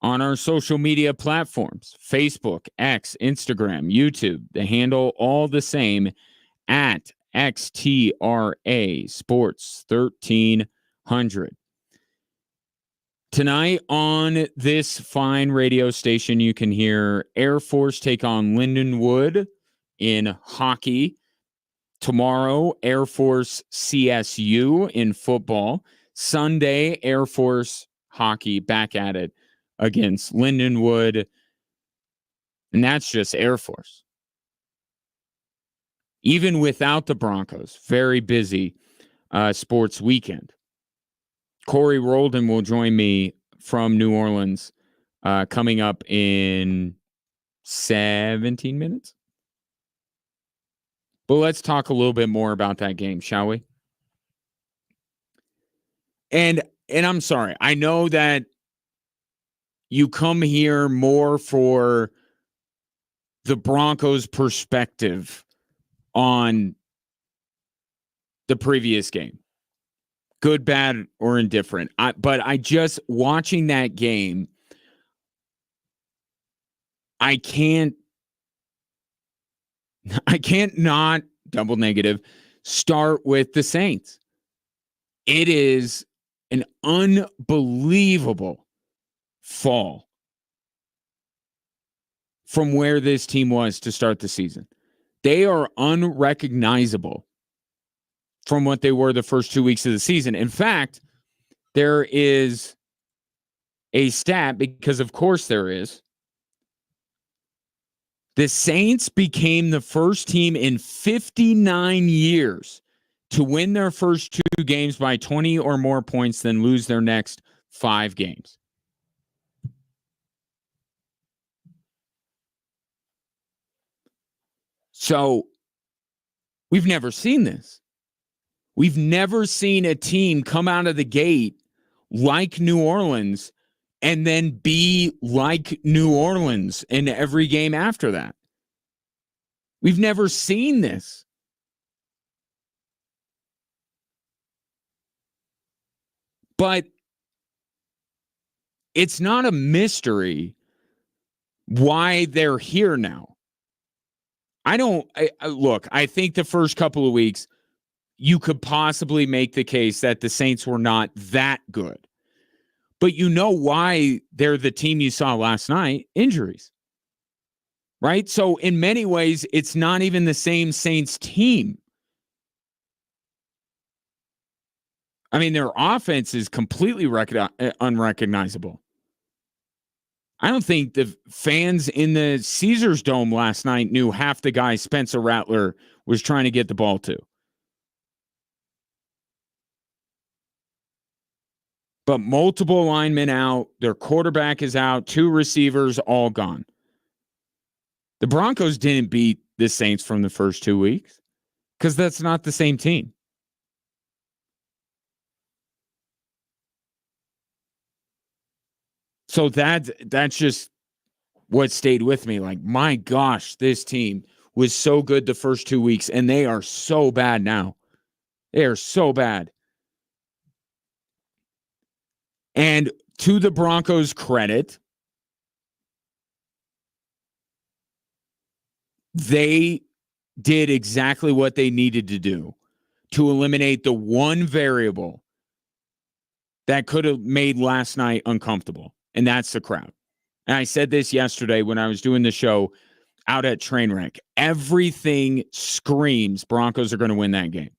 Speaker 1: on our social media platforms, Facebook, X, Instagram, YouTube. The handle all the same at XTRA Sports 1300. Tonight on this fine radio station, you can hear Air Force take on Lindenwood in hockey. Tomorrow, Air Force CSU in football. Sunday, Air Force hockey back at it against Lindenwood. And that's just Air Force. Even without the Broncos, very busy sports weekend. Corey Roldan will join me from New Orleans coming up in 17 minutes. But let's talk a little bit more about that game, shall we? And I'm sorry. I know that you come here more for the Broncos' perspective on the previous game. Good, bad, or indifferent. But I just, watching that game, I can't not, double negative, start with the Saints. It is an unbelievable fall from where this team was to start the season. They are unrecognizable from what they were the first 2 weeks of the season. In fact, there is a stat, because of course there is. The Saints became the first team in 59 years to win their first 2 games by 20 or more points, then lose their next 5 games. So we've never seen this. We've never seen a team come out of the gate like New Orleans and then be like New Orleans in every game after that. We've never seen this. But it's not a mystery why they're here now. Look, I think the first couple of weeks, you could possibly make the case that the Saints were not that good. But you know why they're the team you saw last night? Injuries. Right? So in many ways, it's not even the same Saints team. I mean, their offense is completely unrecognizable. I don't think the fans in the Caesars Dome last night knew half the guys Spencer Rattler was trying to get the ball to. But multiple linemen out, their quarterback is out, 2 receivers all gone. The Broncos didn't beat the Saints from the first 2 weeks because that's not the same team. So that's just what stayed with me. Like, my gosh, this team was so good the first 2 weeks, and they are so bad now. They are so bad. And to the Broncos' credit, they did exactly what they needed to do to eliminate the one variable that could have made last night uncomfortable, and that's the crowd. And I said this yesterday when I was doing the show out at Trainwreck. Everything screams Broncos are going to win that game.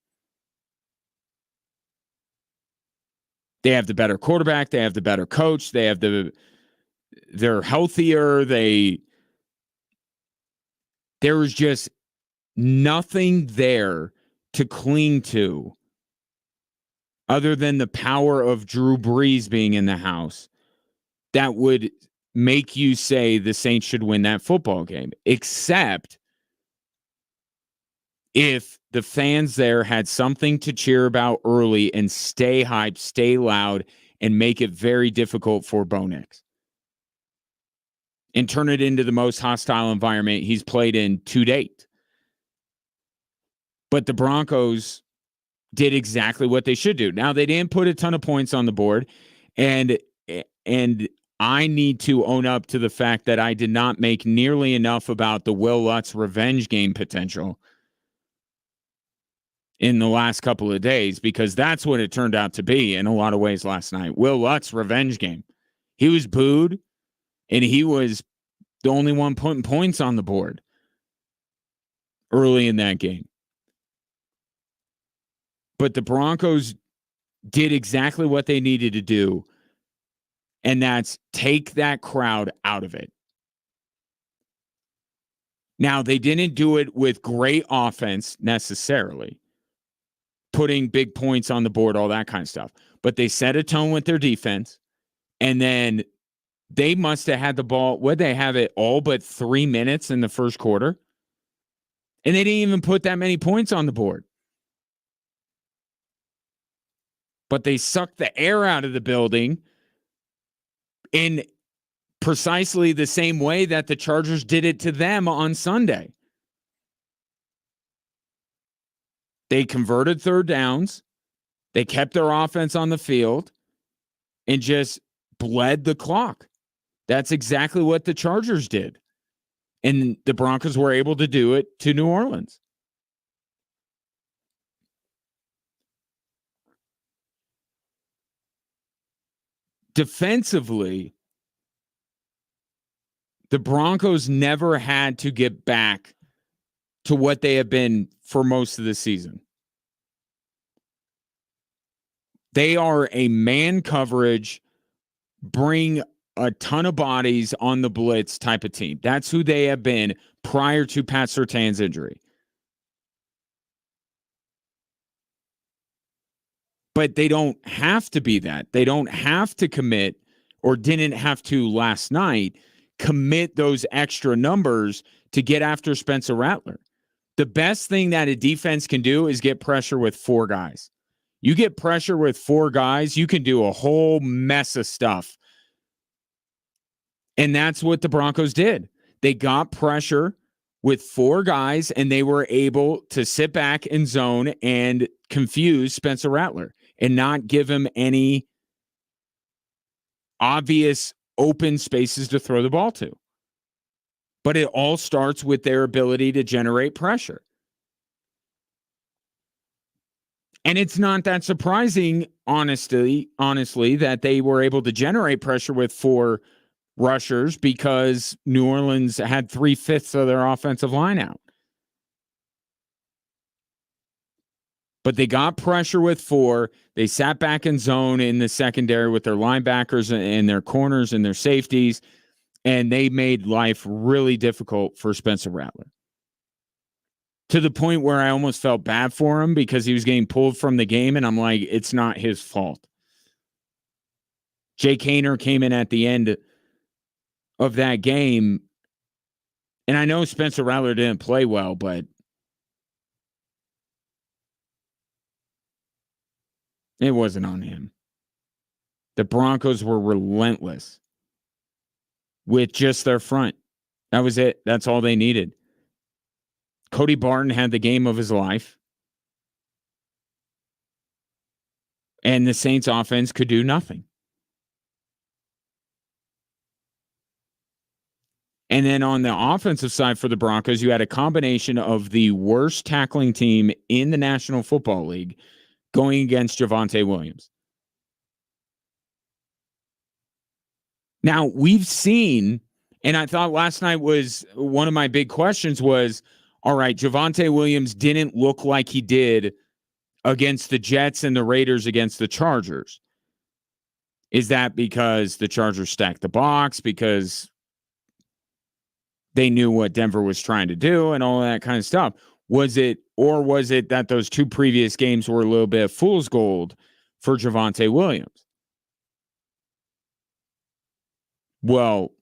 Speaker 1: They have the better quarterback. They have the better coach. They're healthier. There was just nothing there to cling to other than the power of Drew Brees being in the house that would make you say the Saints should win that football game, except if the fans there had something to cheer about early and stay hyped, stay loud, and make it very difficult for Bo Nix. and turn it into the most hostile environment he's played in to date. But the Broncos did exactly what they should do. Now, they didn't put a ton of points on the board, and I need to own up to the fact that I did not make nearly enough about the Will Lutz revenge game potential in the last couple of days, because that's what it turned out to be in a lot of ways last night. Will Lutz revenge game. He was booed, and he was the only one putting points on the board early in that game. But the Broncos did exactly what they needed to do, and that's take that crowd out of it. Now, they didn't do it with great offense necessarily, putting big points on the board, all that kind of stuff. But they set a tone with their defense, and then they must have had the ball. Would they have it all but 3 minutes in the first quarter? And they didn't even put that many points on the board. But they sucked the air out of the building in precisely the same way that the Chargers did it to them on Sunday. They converted third downs. They kept their offense on the field and just bled the clock. That's exactly what the Chargers did. And the Broncos were able to do it to New Orleans. Defensively, the Broncos never had to get back to what they have been for most of the season. They are a man coverage, bring a ton of bodies on the blitz type of team. That's who they have been prior to Pat Surtain's injury. But they don't have to be that. They don't have to commit, or didn't have to last night, commit those extra numbers to get after Spencer Rattler. The best thing that a defense can do is get pressure with 4 guys. You get pressure with 4 guys, you can do a whole mess of stuff. And that's what the Broncos did. They got pressure with 4 guys, and they were able to sit back in zone and confuse Spencer Rattler and not give him any obvious open spaces to throw the ball to. But it all starts with their ability to generate pressure. And it's not that surprising, honestly, that they were able to generate pressure with 4 rushers, because New Orleans had 3/5 of their offensive line out. But they got pressure with 4. They sat back in zone in the secondary with their linebackers and their corners and their safeties, and they made life really difficult for Spencer Rattler. To the point where I almost felt bad for him because he was getting pulled from the game, and I'm like, it's not his fault. Jake Haener came in at the end of that game, and I know Spencer Rattler didn't play well, but it wasn't on him. The Broncos were relentless with just their front. That was it. That's all they needed. Cody Barton had the game of his life, and the Saints offense could do nothing. And then on the offensive side for the Broncos, you had a combination of the worst tackling team in the National Football League going against Javonte Williams. Now, we've seen, and I thought last night was one of my big questions was, all right, Javonte Williams didn't look like he did against the Jets and the Raiders against the Chargers. Is that because the Chargers stacked the box, because they knew what Denver was trying to do and all that kind of stuff? Was it that those 2 previous games were a little bit of fool's gold for Javonte Williams? Well,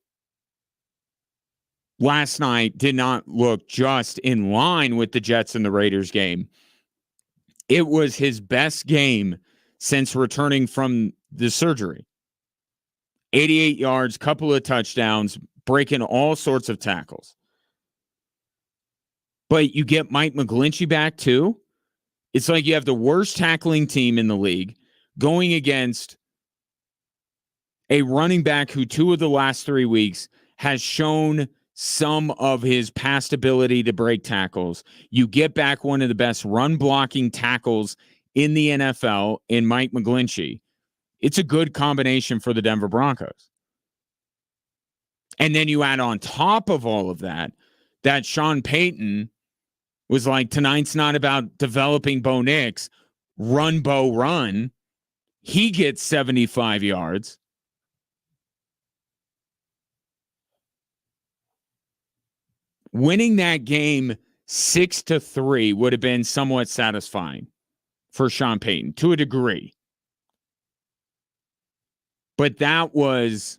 Speaker 1: last night did not look just in line with the Jets and the Raiders game. It was his best game since returning from the surgery. 88 yards, couple of touchdowns, breaking all sorts of tackles. But you get Mike McGlinchey back too. It's like you have the worst tackling team in the league going against a running back who 2 of the last 3 weeks has shown some of his past ability to break tackles. You get back one of the best run blocking tackles in the NFL in Mike McGlinchey. It's a good combination for the Denver Broncos. And then you add on top of all of that, that Sean Payton was like, tonight's not about developing Bo Nix. Run, Bo, run. He gets 75 yards. Winning that game 6-3 would have been somewhat satisfying for Sean Payton to a degree. But that was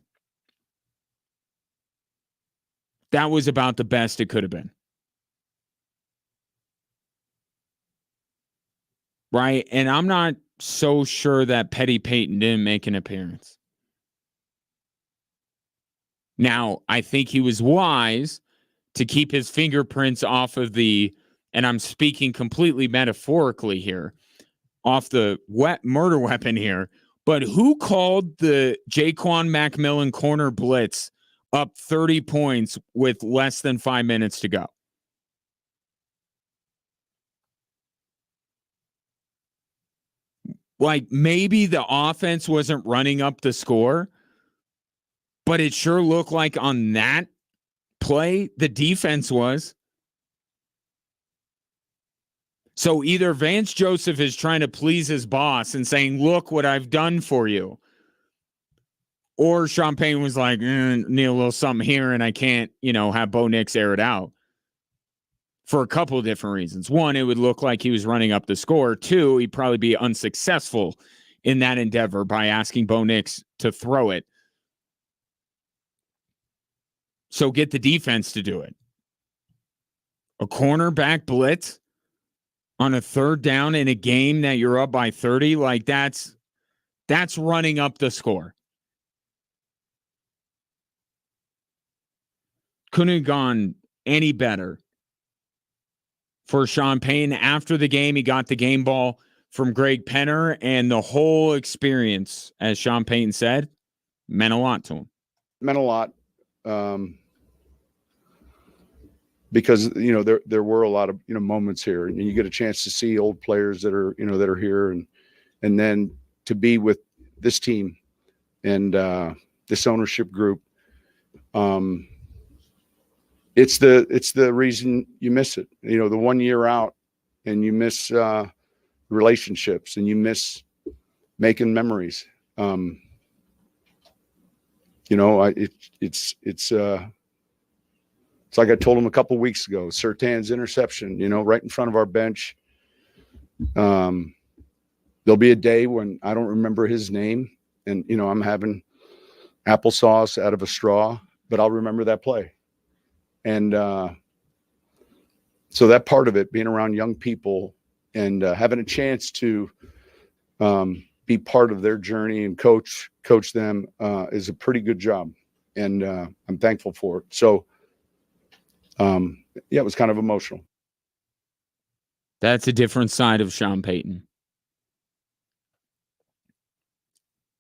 Speaker 1: about the best it could have been. Right? And I'm not so sure that Petty Payton didn't make an appearance. Now, I think he was wise to keep his fingerprints off of the, and I'm speaking completely metaphorically here, off the murder weapon here. But who called the Jaquan McMillan corner blitz up 30 points with less than 5 minutes to go? Like, maybe the offense wasn't running up the score, but it sure looked like on that play, the defense was. So either Vance Joseph is trying to please his boss and saying, look what I've done for you. Or Sean Payton was like, need a little something here and I can't, have Bo Nix air it out. For a couple of different reasons. One, it would look like he was running up the score. Two, he'd probably be unsuccessful in that endeavor by asking Bo Nix to throw it. So get the defense to do it. A cornerback blitz on a third down in a game that you're up by 30, like that's running up the score. Couldn't have gone any better for Sean Payton. After the game, he got the game ball from Greg Penner, and the whole experience, as Sean Payton said, meant a lot to him.
Speaker 3: Meant a lot. Because there were a lot of moments here, and you get a chance to see old players that are here, and then to be with this team and this ownership group. It's the reason you miss it. The 1 year out, and you miss relationships, and you miss making memories. It's like I told him a couple of weeks ago, Surtan's interception, right in front of our bench. There'll be a day when I don't remember his name, and, I'm having applesauce out of a straw, but I'll remember that play. And so that part of it, being around young people and having a chance to be part of their journey and coach them is a pretty good job. And I'm thankful for it. So, it was kind of emotional.
Speaker 1: That's a different side of Sean Payton.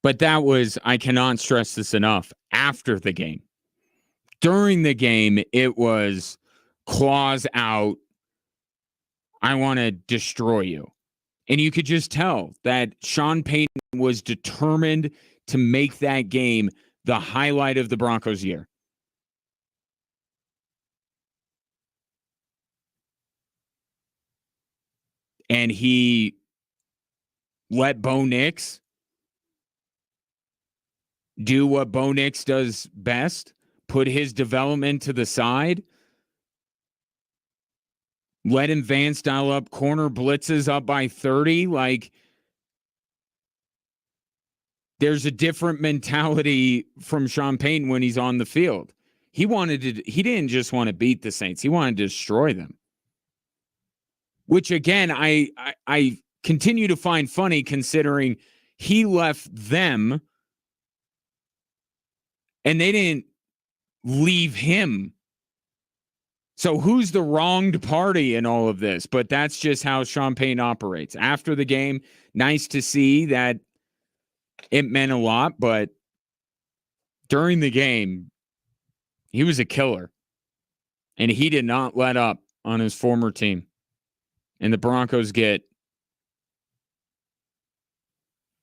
Speaker 1: But that was, I cannot stress this enough, after the game. During the game, it was claws out. I want to destroy you. And you could just tell that Sean Payton was determined to make that game the highlight of the Broncos' year. And he let Bo Nix do what Bo Nix does best, put his development to the side, let him Vance dial up corner blitzes up by 30. Like, there's a different mentality from Sean Payton when he's on the field. He didn't just want to beat the Saints. He wanted to destroy them. Which, again, I continue to find funny, considering he left them and they didn't leave him. So who's the wronged party in all of this? But that's just how Sean Payton operates. After the game, nice to see that it meant a lot, but during the game, he was a killer. And he did not let up on his former team. And the Broncos get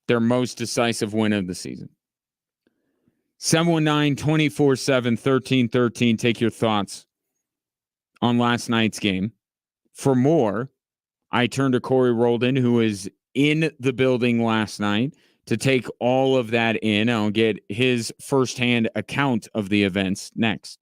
Speaker 1: their most decisive win of the season. 719-247-1313. Take your thoughts on last night's game. For more, I turn to Corey Roldan, who was in the building last night, to take all of that in. I'll get his firsthand account of the events next.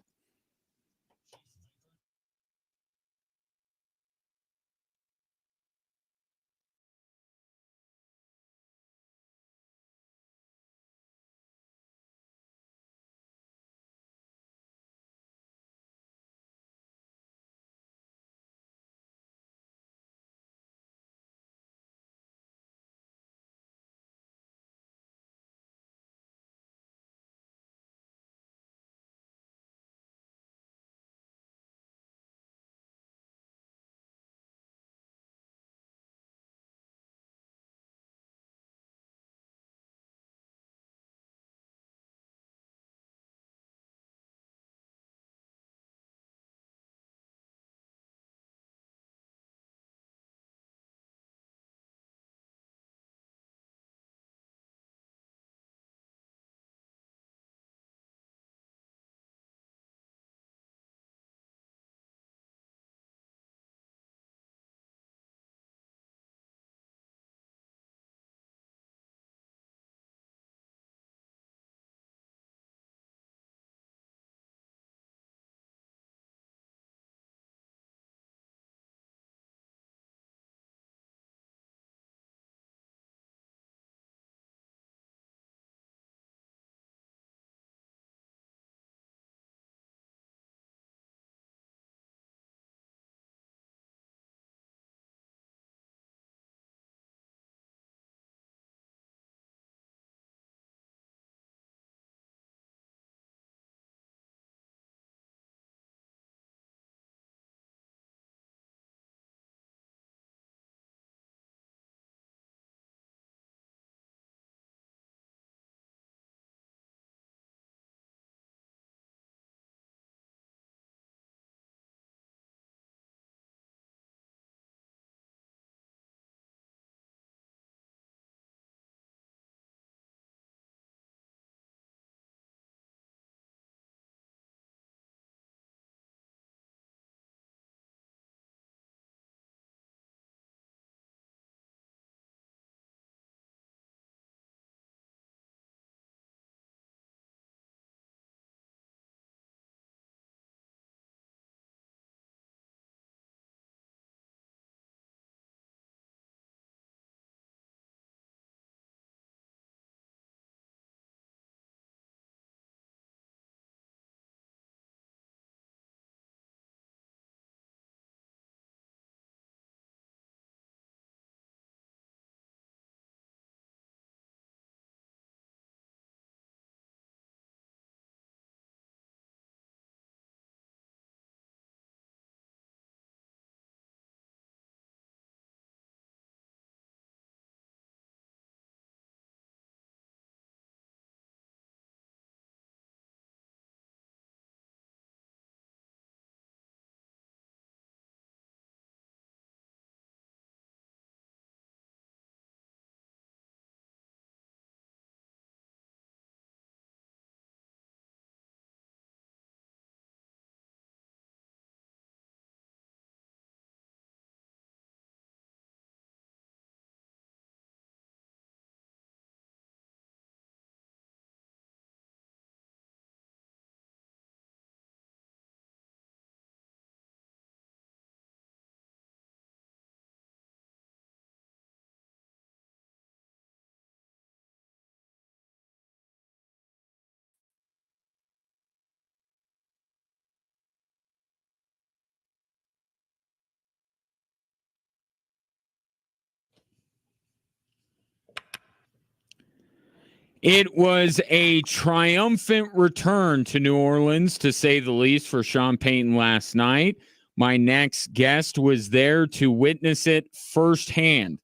Speaker 1: It was a triumphant return to New Orleans, to say the least, for Sean Payton last night. My next guest was there to witness it firsthand,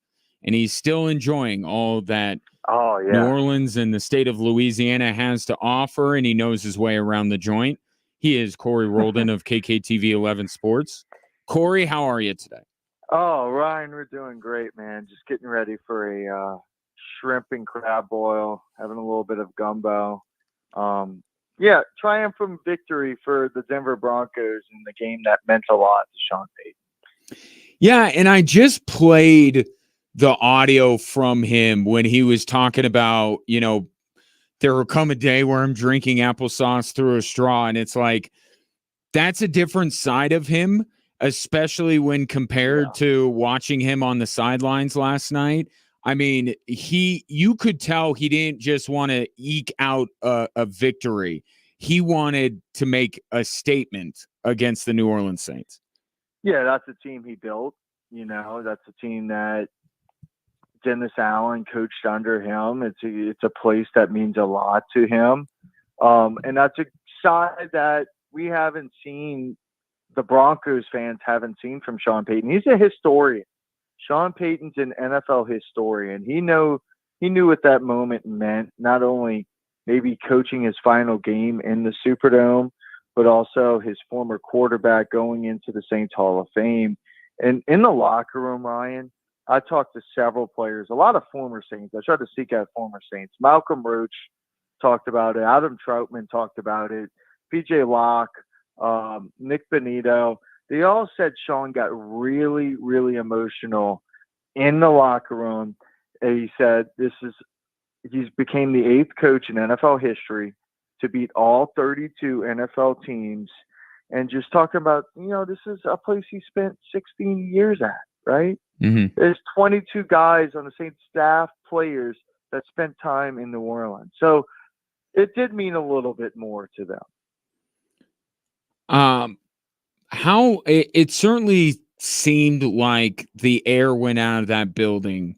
Speaker 1: and he's still enjoying all that New Orleans and the state of Louisiana has to offer, and he knows his way around the joint. He is Corey Roldan of KKTV 11 Sports. Corey, how are you today?
Speaker 4: Oh, Ryan, we're doing great, man. Just getting ready for a shrimp and crab boil, having a little bit of gumbo. Triumphant victory for the Denver Broncos in the game that meant a lot to Sean Payton.
Speaker 1: Yeah, and I just played the audio from him when he was talking about, there will come a day where I'm drinking applesauce through a straw, and it's like, that's a different side of him, especially when compared to watching him on the sidelines last night. I mean, you could tell he didn't just want to eke out a victory. He wanted to make a statement against the New Orleans Saints.
Speaker 4: Yeah, that's a team he built. That's a team that Dennis Allen coached under him. It's a place that means a lot to him. And that's a side that we haven't seen, the Broncos fans haven't seen from Sean Payton. He's a historian. Sean Payton's an NFL historian. He knew what that moment meant, not only maybe coaching his final game in the Superdome, but also his former quarterback going into the Saints Hall of Fame. And in the locker room, Ryan, I talked to several players, a lot of former Saints. I tried to seek out former Saints. Malcolm Roach talked about it. Adam Troutman talked about it. PJ Locke, Nick Benito. They all said Sean got really, really emotional in the locker room. And he said he's became the 8th coach in NFL history to beat all 32 NFL teams. And just talking about, this is a place he spent 16 years at, right?
Speaker 1: Mm-hmm.
Speaker 4: There's 22 guys on the Saints staff, players that spent time in New Orleans. So it did mean a little bit more to them.
Speaker 1: How it certainly seemed like the air went out of that building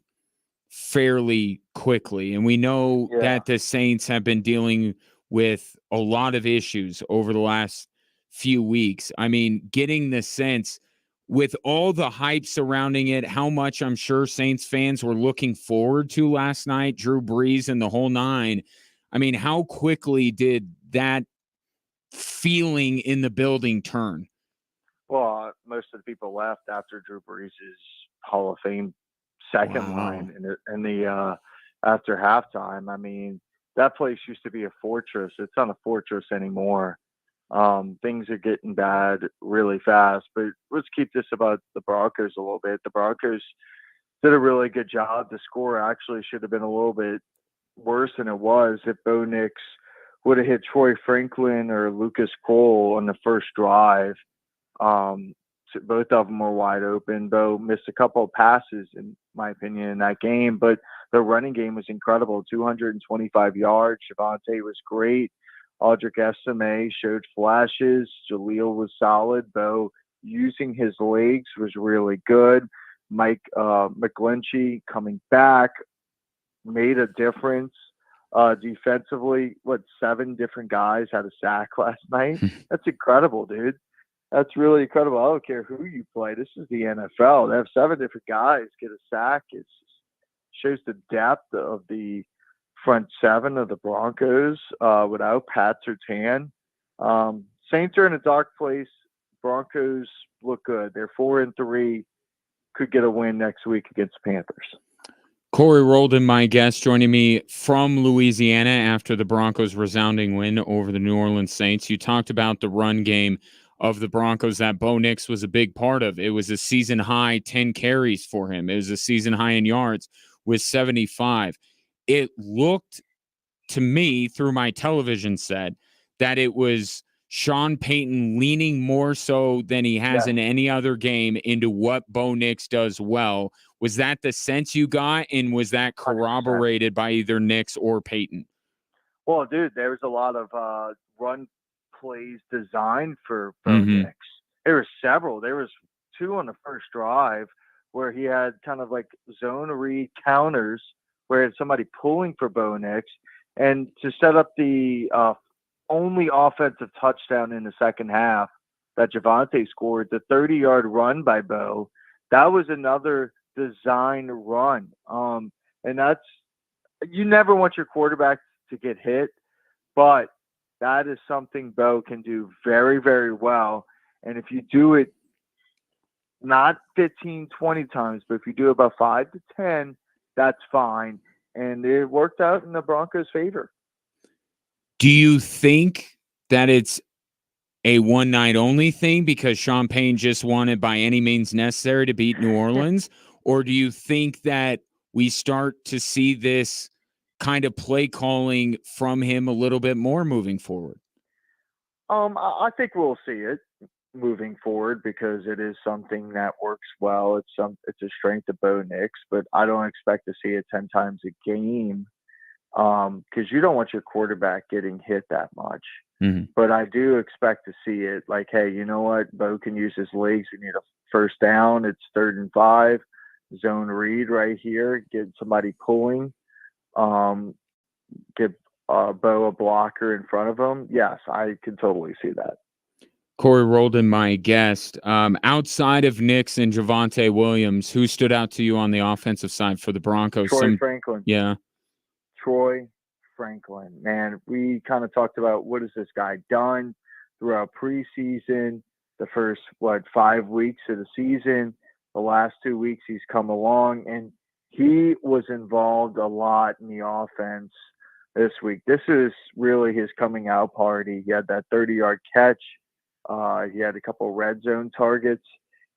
Speaker 1: fairly quickly. And we know that the Saints have been dealing with a lot of issues over the last few weeks. I mean, getting the sense with all the hype surrounding it, how much I'm sure Saints fans were looking forward to last night, Drew Brees and the whole nine. I mean, how quickly did that feeling in the building turn?
Speaker 4: Well, most of the people left after Drew Brees' Hall of Fame second line in the after halftime. I mean, that place used to be a fortress. It's not a fortress anymore. Things are getting bad really fast. But let's keep this about the Broncos a little bit. The Broncos did a really good job. The score actually should have been a little bit worse than it was if Bo Nix would have hit Troy Franklin or Lucas Kroll on the first drive. Both of them were wide open. Bo missed a couple of passes, in my opinion, in that game, but the running game was incredible. 225 yards. Javonte was great. Audric Estime showed flashes. Jaleel was solid. Bo using his legs was really good. Mike McGlinchey coming back made a difference. Defensively, 7 different guys had a sack last night? That's incredible, dude. That's really incredible. I don't care who you play. This is the NFL. They have 7 different guys get a sack. It shows the depth of the front 7 of the Broncos without Pat Surtain. Saints are in a dark place. Broncos look good. They're 4-3. Could get a win next week against the Panthers.
Speaker 1: Corey Roldan, my guest, joining me from Louisiana after the Broncos' resounding win over the New Orleans Saints. You talked about the run game of the Broncos that Bo Nix was a big part of. It was a season-high 10 carries for him. It was a season-high in yards with 75. It looked to me through my television set that it was Sean Payton leaning more so than he has in any other game into what Bo Nix does well. Was that the sense you got, and was that corroborated 100%. By either Nix or Payton?
Speaker 4: Well, dude, there was a lot of run plays designed for Bo Nix. There were several. There was 2 on the first drive where he had kind of like zone read counters where he had somebody pulling for Bo Nix, And to set up the only offensive touchdown in the second half that Javonte scored, the 30-yard run by Bo, that was another design run. And that's, you never want your quarterback to get hit, but that is something Bo can do very, very well. And if you do it not 15, 20 times, but if you do about 5 to 10, that's fine. And it worked out in the Broncos' favor.
Speaker 1: Do you think that it's a one-night only thing because Sean Payne just wanted by any means necessary to beat New Orleans? Or do you think that we start to see this kind of play calling from him a little bit more moving forward?
Speaker 4: I think we'll see it moving forward because it is something that works well. It's a strength of Bo Nix, but I don't expect to see it 10 times a game because you don't want your quarterback getting hit that much.
Speaker 1: Mm-hmm.
Speaker 4: But I do expect to see it like, hey, you know what? Bo can use his legs. We need a first down. It's 3rd and 5. Zone read right here. Get somebody pulling. Give Bo a blocker in front of him. Yes, I can totally see that.
Speaker 1: Corey Roldan, my guest. Outside of Nix and Javonte Williams, who stood out to you on the offensive side for the Broncos?
Speaker 4: Troy Franklin.
Speaker 1: Yeah.
Speaker 4: Troy Franklin. Man, we kind of talked about what has this guy done throughout preseason, the first, 5 weeks of the season. The last 2 weeks he's come along, and he was involved a lot in the offense this week. This is really his coming out party. He had that 30-yard catch. He had a couple red zone targets.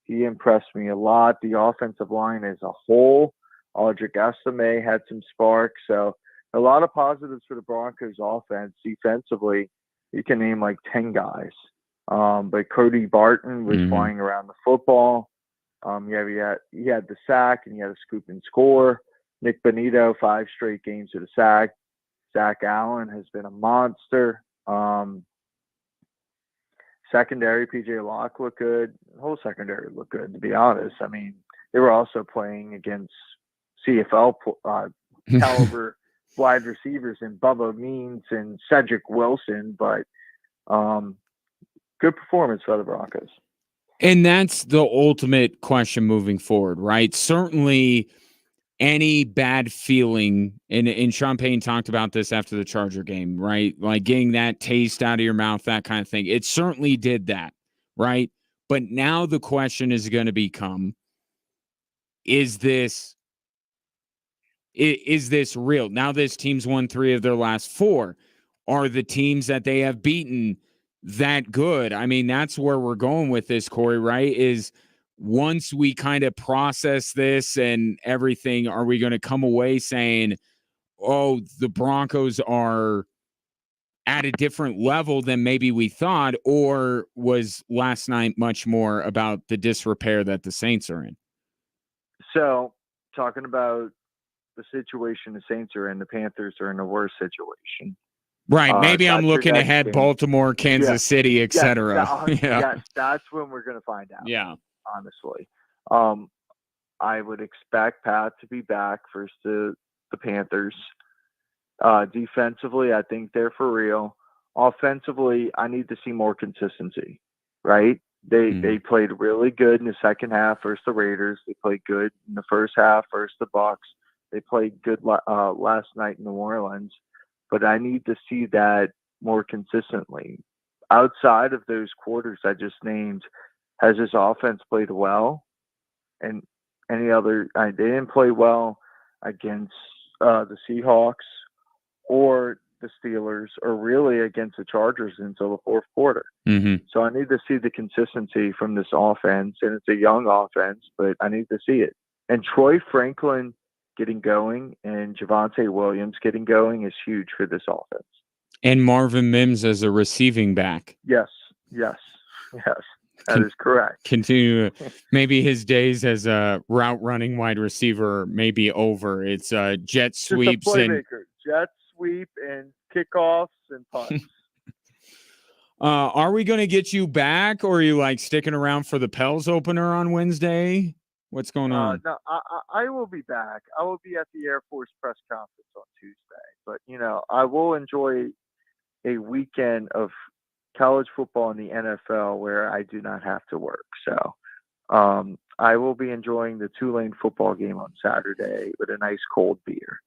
Speaker 4: He impressed me a lot. The offensive line as a whole, Audric Estime had some sparks. So a lot of positives for the Broncos offense. Defensively, you can name like 10 guys. But Cody Barton was flying around the football. He had the sack, and he had a scoop and score. Nick Bonito, 5 straight games with a sack. Zach Allen has been a monster. Secondary, PJ Locke looked good. The whole secondary looked good, to be honest. I mean, they were also playing against CFL caliber wide receivers in Bubba Means and Cedric Wilson, but good performance for the Broncos.
Speaker 1: And that's the ultimate question moving forward, right? Certainly any bad feeling, and Sean Payne talked about this after the Charger game, right? Like getting that taste out of your mouth, that kind of thing. It certainly did that, right? But now the question is going to become, is this real? Now this team's won 3 of their last 4. Are the teams that they have beaten that good? I mean, that's where we're going with this, Corey, right? Is once we kind of process this and everything, are we going to come away saying, oh, the Broncos are at a different level than maybe we thought, or was last night much more about the disrepair that the Saints are in?
Speaker 4: So, talking about the situation the Saints are in, the Panthers are in a worse situation.
Speaker 1: Right. Maybe I'm looking ahead, game. Baltimore, Kansas City, etc.
Speaker 4: Yes, that's when we're going to find out.
Speaker 1: Yeah.
Speaker 4: Honestly. I would expect Pat to be back versus the Panthers. Defensively, I think they're for real. Offensively, I need to see more consistency, right? They played really good in the second half versus the Raiders. They played good in the first half versus the Bucs. They played good last night in New Orleans. But I need to see that more consistently. Outside of those quarters I just named, has his offense played well? And any other, they didn't play well against the Seahawks or the Steelers, or really against the Chargers until the fourth quarter. So I need to see the consistency from this offense, and it's a young offense, but I need to see it. And Troy Franklin getting going and Javonte Williams getting going is huge for this offense.
Speaker 1: And Marvin Mims as a receiving back.
Speaker 4: Yes. That is correct.
Speaker 1: Continue. Maybe his days as a route running wide receiver may be over. It's jet sweeps
Speaker 4: just a playmaker. Jet sweep and kickoffs and punts.
Speaker 1: Are we going to get you back, or are you like sticking around for the Pels opener on Wednesday? What's going on?
Speaker 4: No, I will be back. I will be at the Air Force press conference on Tuesday. But, I will enjoy a weekend of college football and the NFL where I do not have to work. So I will be enjoying the Tulane football game on Saturday with a nice cold beer.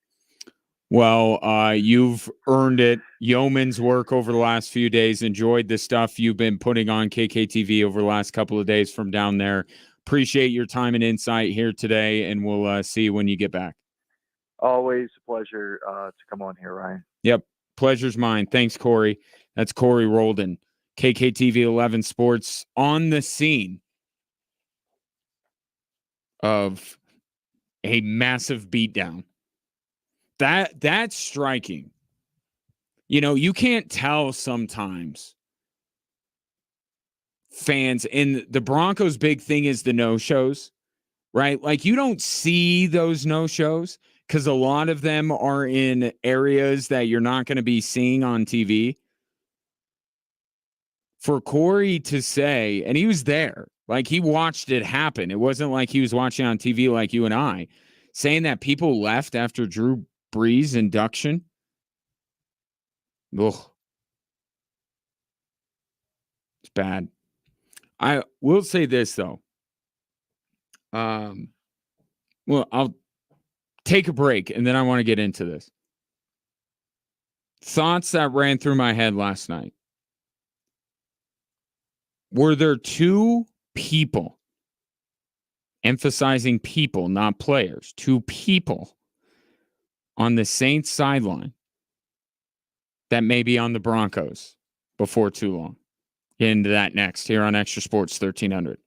Speaker 1: Well, you've earned it. Yeoman's work over the last few days. Enjoyed the stuff you've been putting on KKTV over the last couple of days from down there. Appreciate your time and insight here today, and we'll see you when you get back.
Speaker 4: Always a pleasure to come on here, Ryan.
Speaker 1: Yep. Pleasure's mine. Thanks, Corey. That's Corey Roldan, KKTV 11 Sports, on the scene of a massive beatdown. That's striking. You can't tell sometimes fans, and the Broncos' big thing is the no-shows, right? Like, you don't see those no-shows because a lot of them are in areas that you're not going to be seeing on TV. For Corey to say, and he was there, like, he watched it happen. It wasn't like he was watching on TV like you and I, saying that people left after Drew Brees induction. Ugh. It's bad. I will say this, though. Well, I'll take a break, and then I want to get into this. Thoughts that ran through my head last night. Were there two people, emphasizing people, not players, two people on the Saints sideline that may be on the Broncos before too long? Get into that next here on Extra Sports 1300.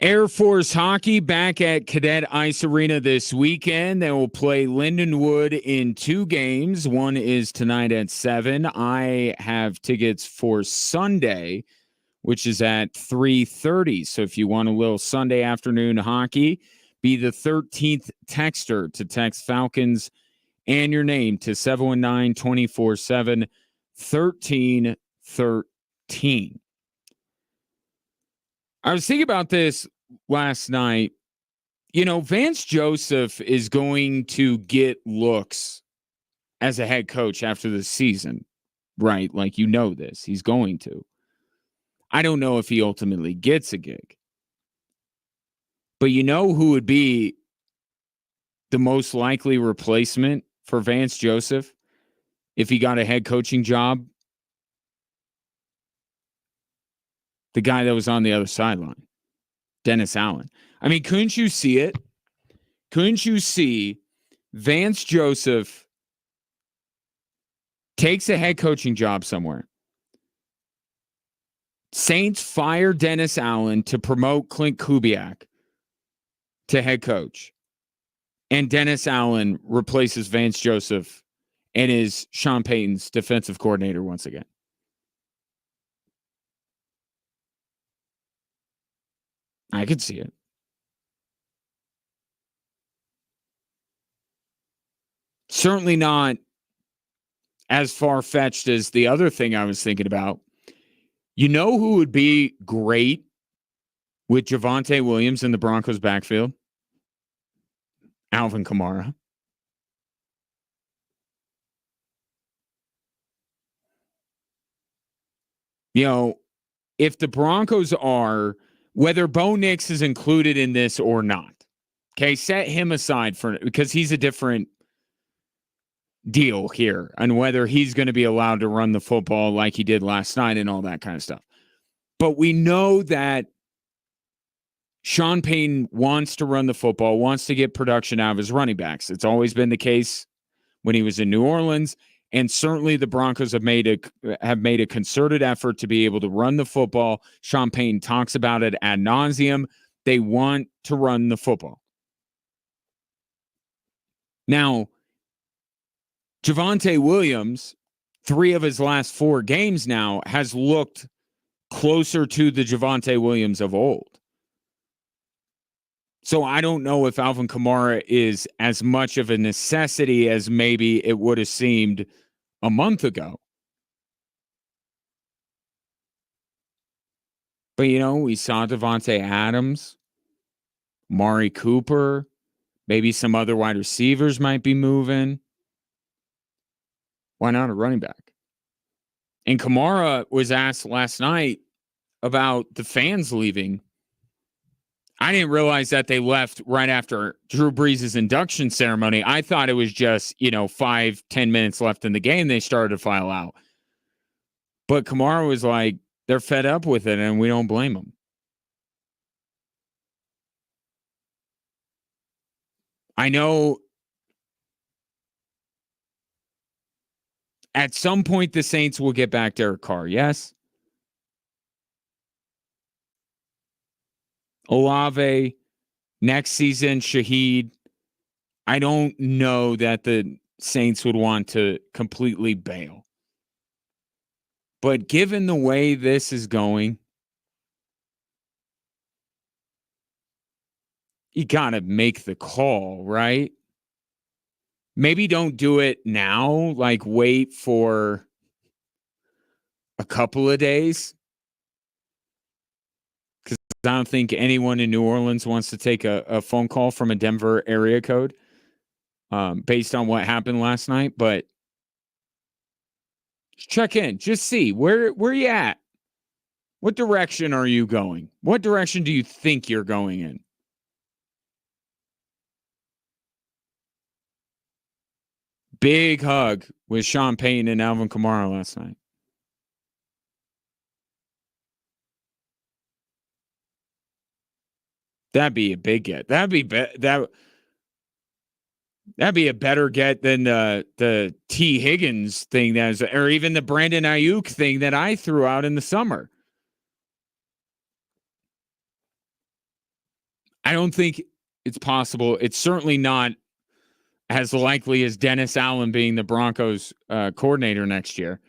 Speaker 1: Air Force hockey back at Cadet Ice Arena this weekend. They will play Lindenwood in 2 games. One is tonight at 7. I have tickets for Sunday, which is at 3:30. So if you want a little Sunday afternoon hockey, be the 13th texter to text Falcons and your name to 719-247-1313. I was thinking about this last night. You know, Vance Joseph is going to get looks as a head coach after the season, right? Like, you know this. He's going to. I don't know if he ultimately gets a gig. But you know who would be the most likely replacement for Vance Joseph if he got a head coaching job? The guy that was on the other sideline, Dennis Allen. I mean, couldn't you see it? Couldn't you see Vance Joseph takes a head coaching job somewhere? Saints fire Dennis Allen to promote Clint Kubiak to head coach. And Dennis Allen replaces Vance Joseph and is Sean Payton's defensive coordinator once again. I could see it. Certainly not as far-fetched as the other thing I was thinking about. You know who would be great with Javonte Williams in the Broncos backfield? Alvin Kamara. You know, if the Broncos are, whether Bo Nix is included in this or not, okay, set him aside because he's a different deal here on whether he's going to be allowed to run the football like he did last night and all that kind of stuff. But we know that Sean Payton wants to run the football, wants to get production out of his running backs. It's always been the case when he was in New Orleans. And certainly the Broncos have made a concerted effort to be able to run the football. Sean Payton talks about it ad nauseum. They want to run the football. Now, Javonte Williams, 3 of his last 4 games now, has looked closer to the Javonte Williams of old. So I don't know if Alvin Kamara is as much of a necessity as maybe it would have seemed a month ago. But, you know, we saw Devontae Adams, Mari Cooper, maybe some other wide receivers might be moving. Why not a running back? And Kamara was asked last night about the fans leaving. I didn't realize that they left right after Drew Brees' induction ceremony. I thought it was just, 5-10 minutes left in the game. They started to file out. But Kamara was like, they're fed up with it, and we don't blame them. I know at some point the Saints will get back Derek Carr, yes? Olave, next season, Shaheed. I don't know that the Saints would want to completely bail. But given the way this is going, you got to make the call, right? Maybe don't do it now, like wait for a couple of days. Because I don't think anyone in New Orleans wants to take a phone call from a Denver area code based on what happened last night. But check in. Just see. Where you at? What direction are you going? What direction do you think you're going in? Big hug with Sean Payton and Alvin Kamara last night. That'd be a big get. That'd be a better get than the T. Higgins thing or even the Brandon Ayuk thing that I threw out in the summer. I don't think it's possible. It's certainly not as likely as Dennis Allen being the Broncos coordinator next year.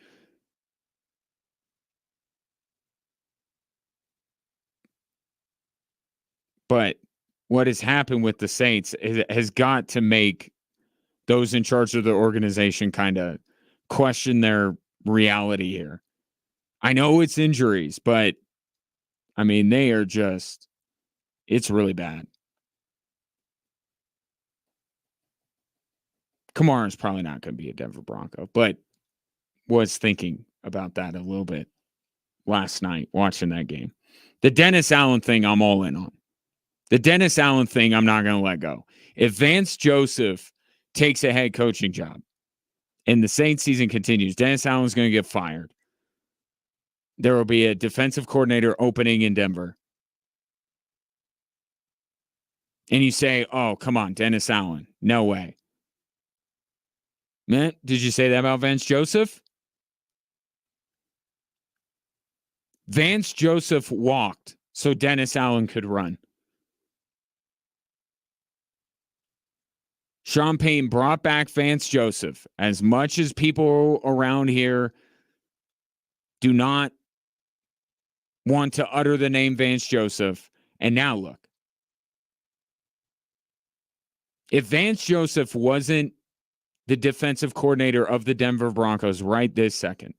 Speaker 1: But what has happened with the Saints has got to make those in charge of the organization kind of question their reality here. I know it's injuries, but I mean, they are just, it's really bad. Kamara's probably not going to be a Denver Bronco, but was thinking about that a little bit last night watching that game. The Dennis Allen thing, I'm all in on. The Dennis Allen thing, I'm not going to let go. If Vance Joseph takes a head coaching job and the Saints season continues, Dennis Allen's going to get fired. There will be a defensive coordinator opening in Denver. And you say, oh, come on, Dennis Allen. No way. Man, did you say that about Vance Joseph? Vance Joseph walked so Dennis Allen could run. Sean Payton brought back Vance Joseph. As much as people around here do not want to utter the name Vance Joseph, and now look. If Vance Joseph wasn't the defensive coordinator of the Denver Broncos right this second,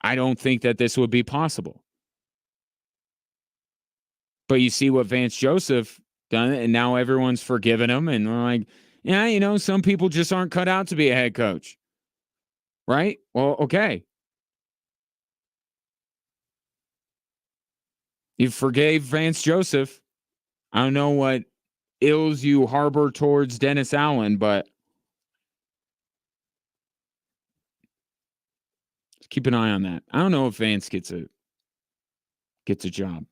Speaker 1: I don't think that this would be possible. But you see what Vance Joseph done, and now everyone's forgiven him, and we're like, yeah, you know, some people just aren't cut out to be a head coach. Right? Well, okay. You forgave Vance Joseph. I don't know what ills you harbor towards Dennis Allen, but keep an eye on that. I don't know if Vance gets a job.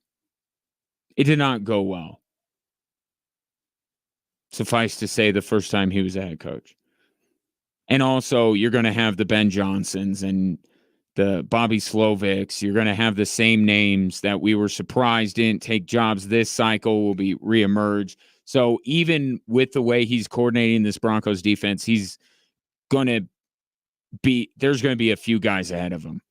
Speaker 1: It did not go well. Suffice to say, the first time he was a head coach. And also, you're going to have the Ben Johnsons and the Bobby Slovics. You're going to have the same names that we were surprised didn't take jobs this cycle will be reemerge. So even with the way he's coordinating this Broncos defense, he's going to be, there's going to be a few guys ahead of him.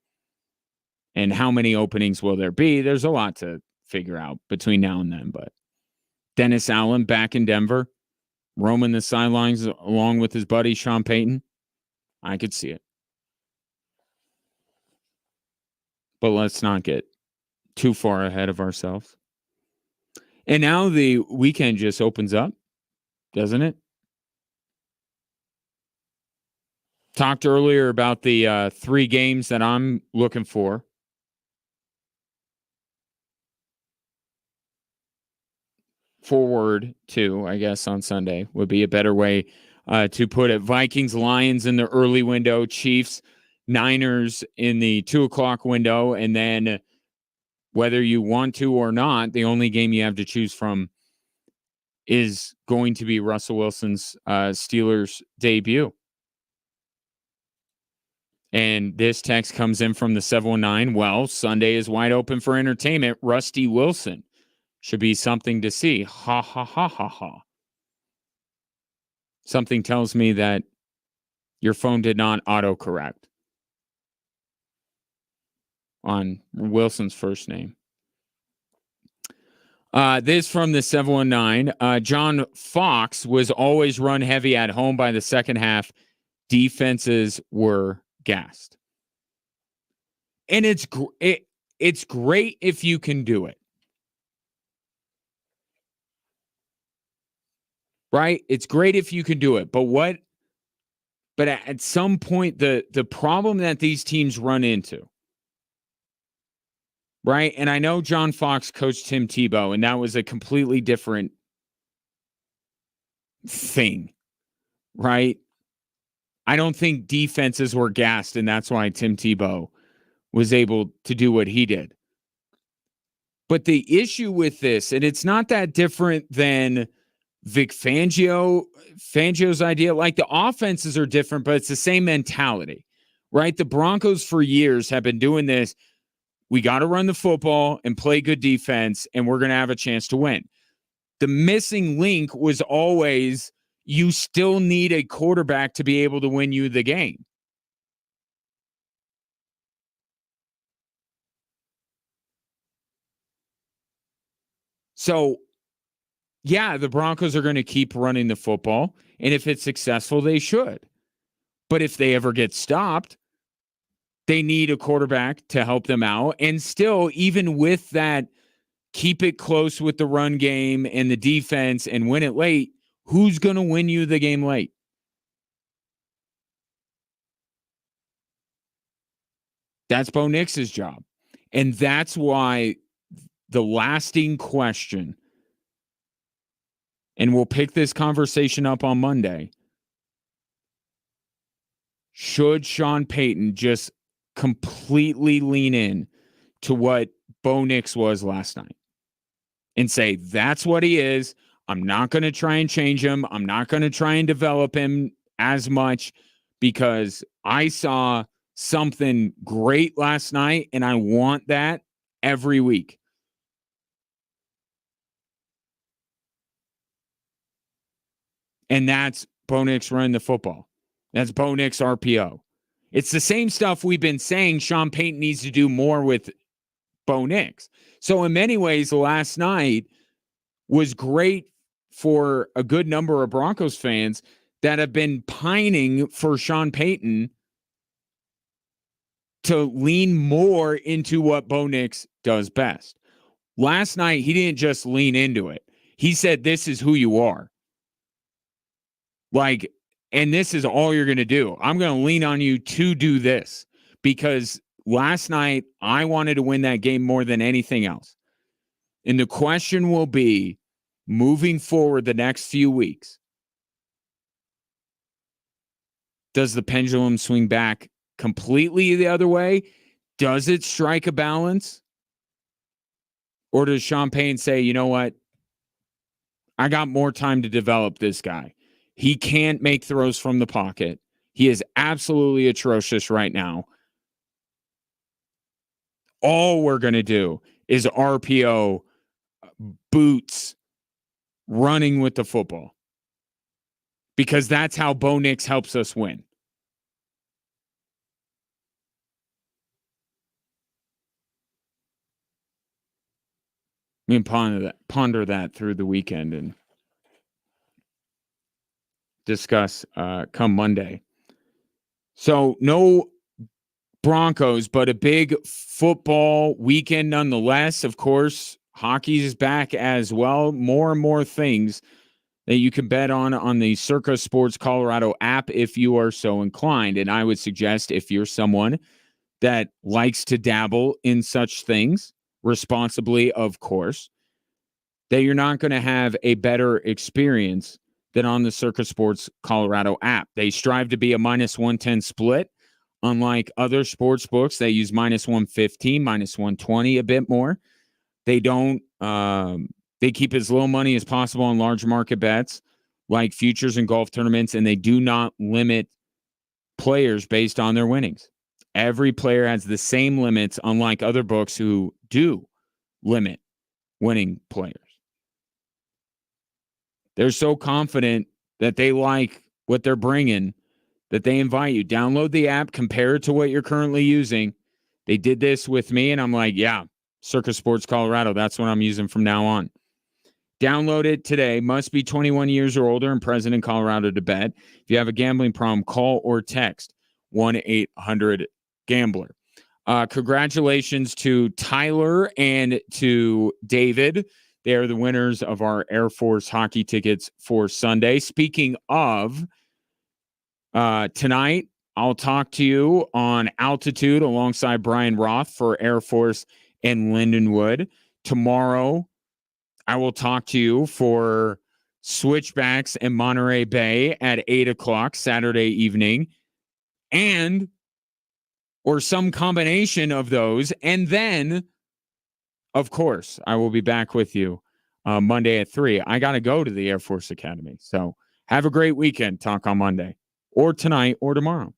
Speaker 1: And how many openings will there be? There's a lot to figure out between now and then. But Dennis Allen back in Denver, roaming the sidelines along with his buddy Sean Payton, I could see it. But let's not get too far ahead of ourselves. And now the weekend just opens up, doesn't it? Talked earlier about the 3 games that I'm looking for. Forward to, I guess, on Sunday would be a better way to put it. Vikings, Lions in the early window, Chiefs, Niners in the 2:00 window, and then whether you want to or not, the only game you have to choose from is going to be Russell Wilson's Steelers debut. And this text comes in from the 719. Well, Sunday is wide open for entertainment. Rusty Wilson should be something to see. Ha, ha, ha, ha, ha. Something tells me that your phone did not autocorrect on Wilson's first name. This from the 719. John Fox was always run heavy at home by the second half. Defenses were gassed. And it's great if you can do it. Right? It's great if you can do it. But at some point, the problem that these teams run into, right? And I know John Fox coached Tim Tebow, and that was a completely different thing, right? I don't think defenses were gassed, and that's why Tim Tebow was able to do what he did. But the issue with this, and it's not that different than Vic Fangio's idea, like the offenses are different, but it's the same mentality, right? The Broncos for years have been doing this. We got to run the football and play good defense, and we're going to have a chance to win. The missing link was always you still need a quarterback to be able to win you the game. So, yeah, the Broncos are going to keep running the football, and if it's successful, they should. But if they ever get stopped, they need a quarterback to help them out. And still, even with that, keep it close with the run game and the defense and win it late, who's going to win you the game late? That's Bo Nix's job. And that's why the lasting question, and we'll pick this conversation up on Monday, should Sean Payton just completely lean in to what Bo Nix was last night and say, that's what he is. I'm not going to try and change him. I'm not going to try and develop him as much because I saw something great last night and I want that every week. And that's Bo Nix running the football. That's Bo Nix RPO. It's the same stuff we've been saying Sean Payton needs to do more with Bo Nix. So in many ways, last night was great for a good number of Broncos fans that have been pining for Sean Payton to lean more into what Bo Nix does best. Last night, he didn't just lean into it. He said, this is who you are. Like, and this is all you're going to do. I'm going to lean on you to do this because last night I wanted to win that game more than anything else. And the question will be, moving forward the next few weeks, does the pendulum swing back completely the other way? Does it strike a balance? Or does Sean Payton say, you know what? I got more time to develop this guy. He can't make throws from the pocket. He is absolutely atrocious right now. All we're going to do is RPO, boots, running with the football. Because that's how Bo Nix helps us win. I mean, ponder that through the weekend and discuss come Monday. So no Broncos, but a big football weekend nonetheless. Of course, hockey is back as well. More and more things that you can bet on the Circa Sports Colorado app if you are so inclined. And I would suggest if you're someone that likes to dabble in such things, responsibly, of course, that you're not going to have a better experience than on the Circa Sports Colorado app. They strive to be a minus 110 split. Unlike other sports books, they use minus 115, minus 120 a bit more. They don't, they keep as little money as possible on large market bets like futures and golf tournaments, and they do not limit players based on their winnings. Every player has the same limits, unlike other books who do limit winning players. They're so confident that they like what they're bringing that they invite you. Download the app, compare it to what you're currently using. They did this with me, and I'm like, yeah, Circa Sports Colorado, that's what I'm using from now on. Download it today. Must be 21 years or older and present in Colorado to bet. If you have a gambling problem, call or text 1-800-GAMBLER. Congratulations to Tyler and to David. They are the winners of our Air Force hockey tickets for Sunday. Speaking of, tonight, I'll talk to you on Altitude alongside Brian Roth for Air Force and Lindenwood. Tomorrow, I will talk to you for Switchbacks and Monterey Bay at 8 o'clock Saturday evening. Or some combination of those. And then, of course, I will be back with you Monday at 3. I got to go to the Air Force Academy. So have a great weekend. Talk on Monday or tonight or tomorrow.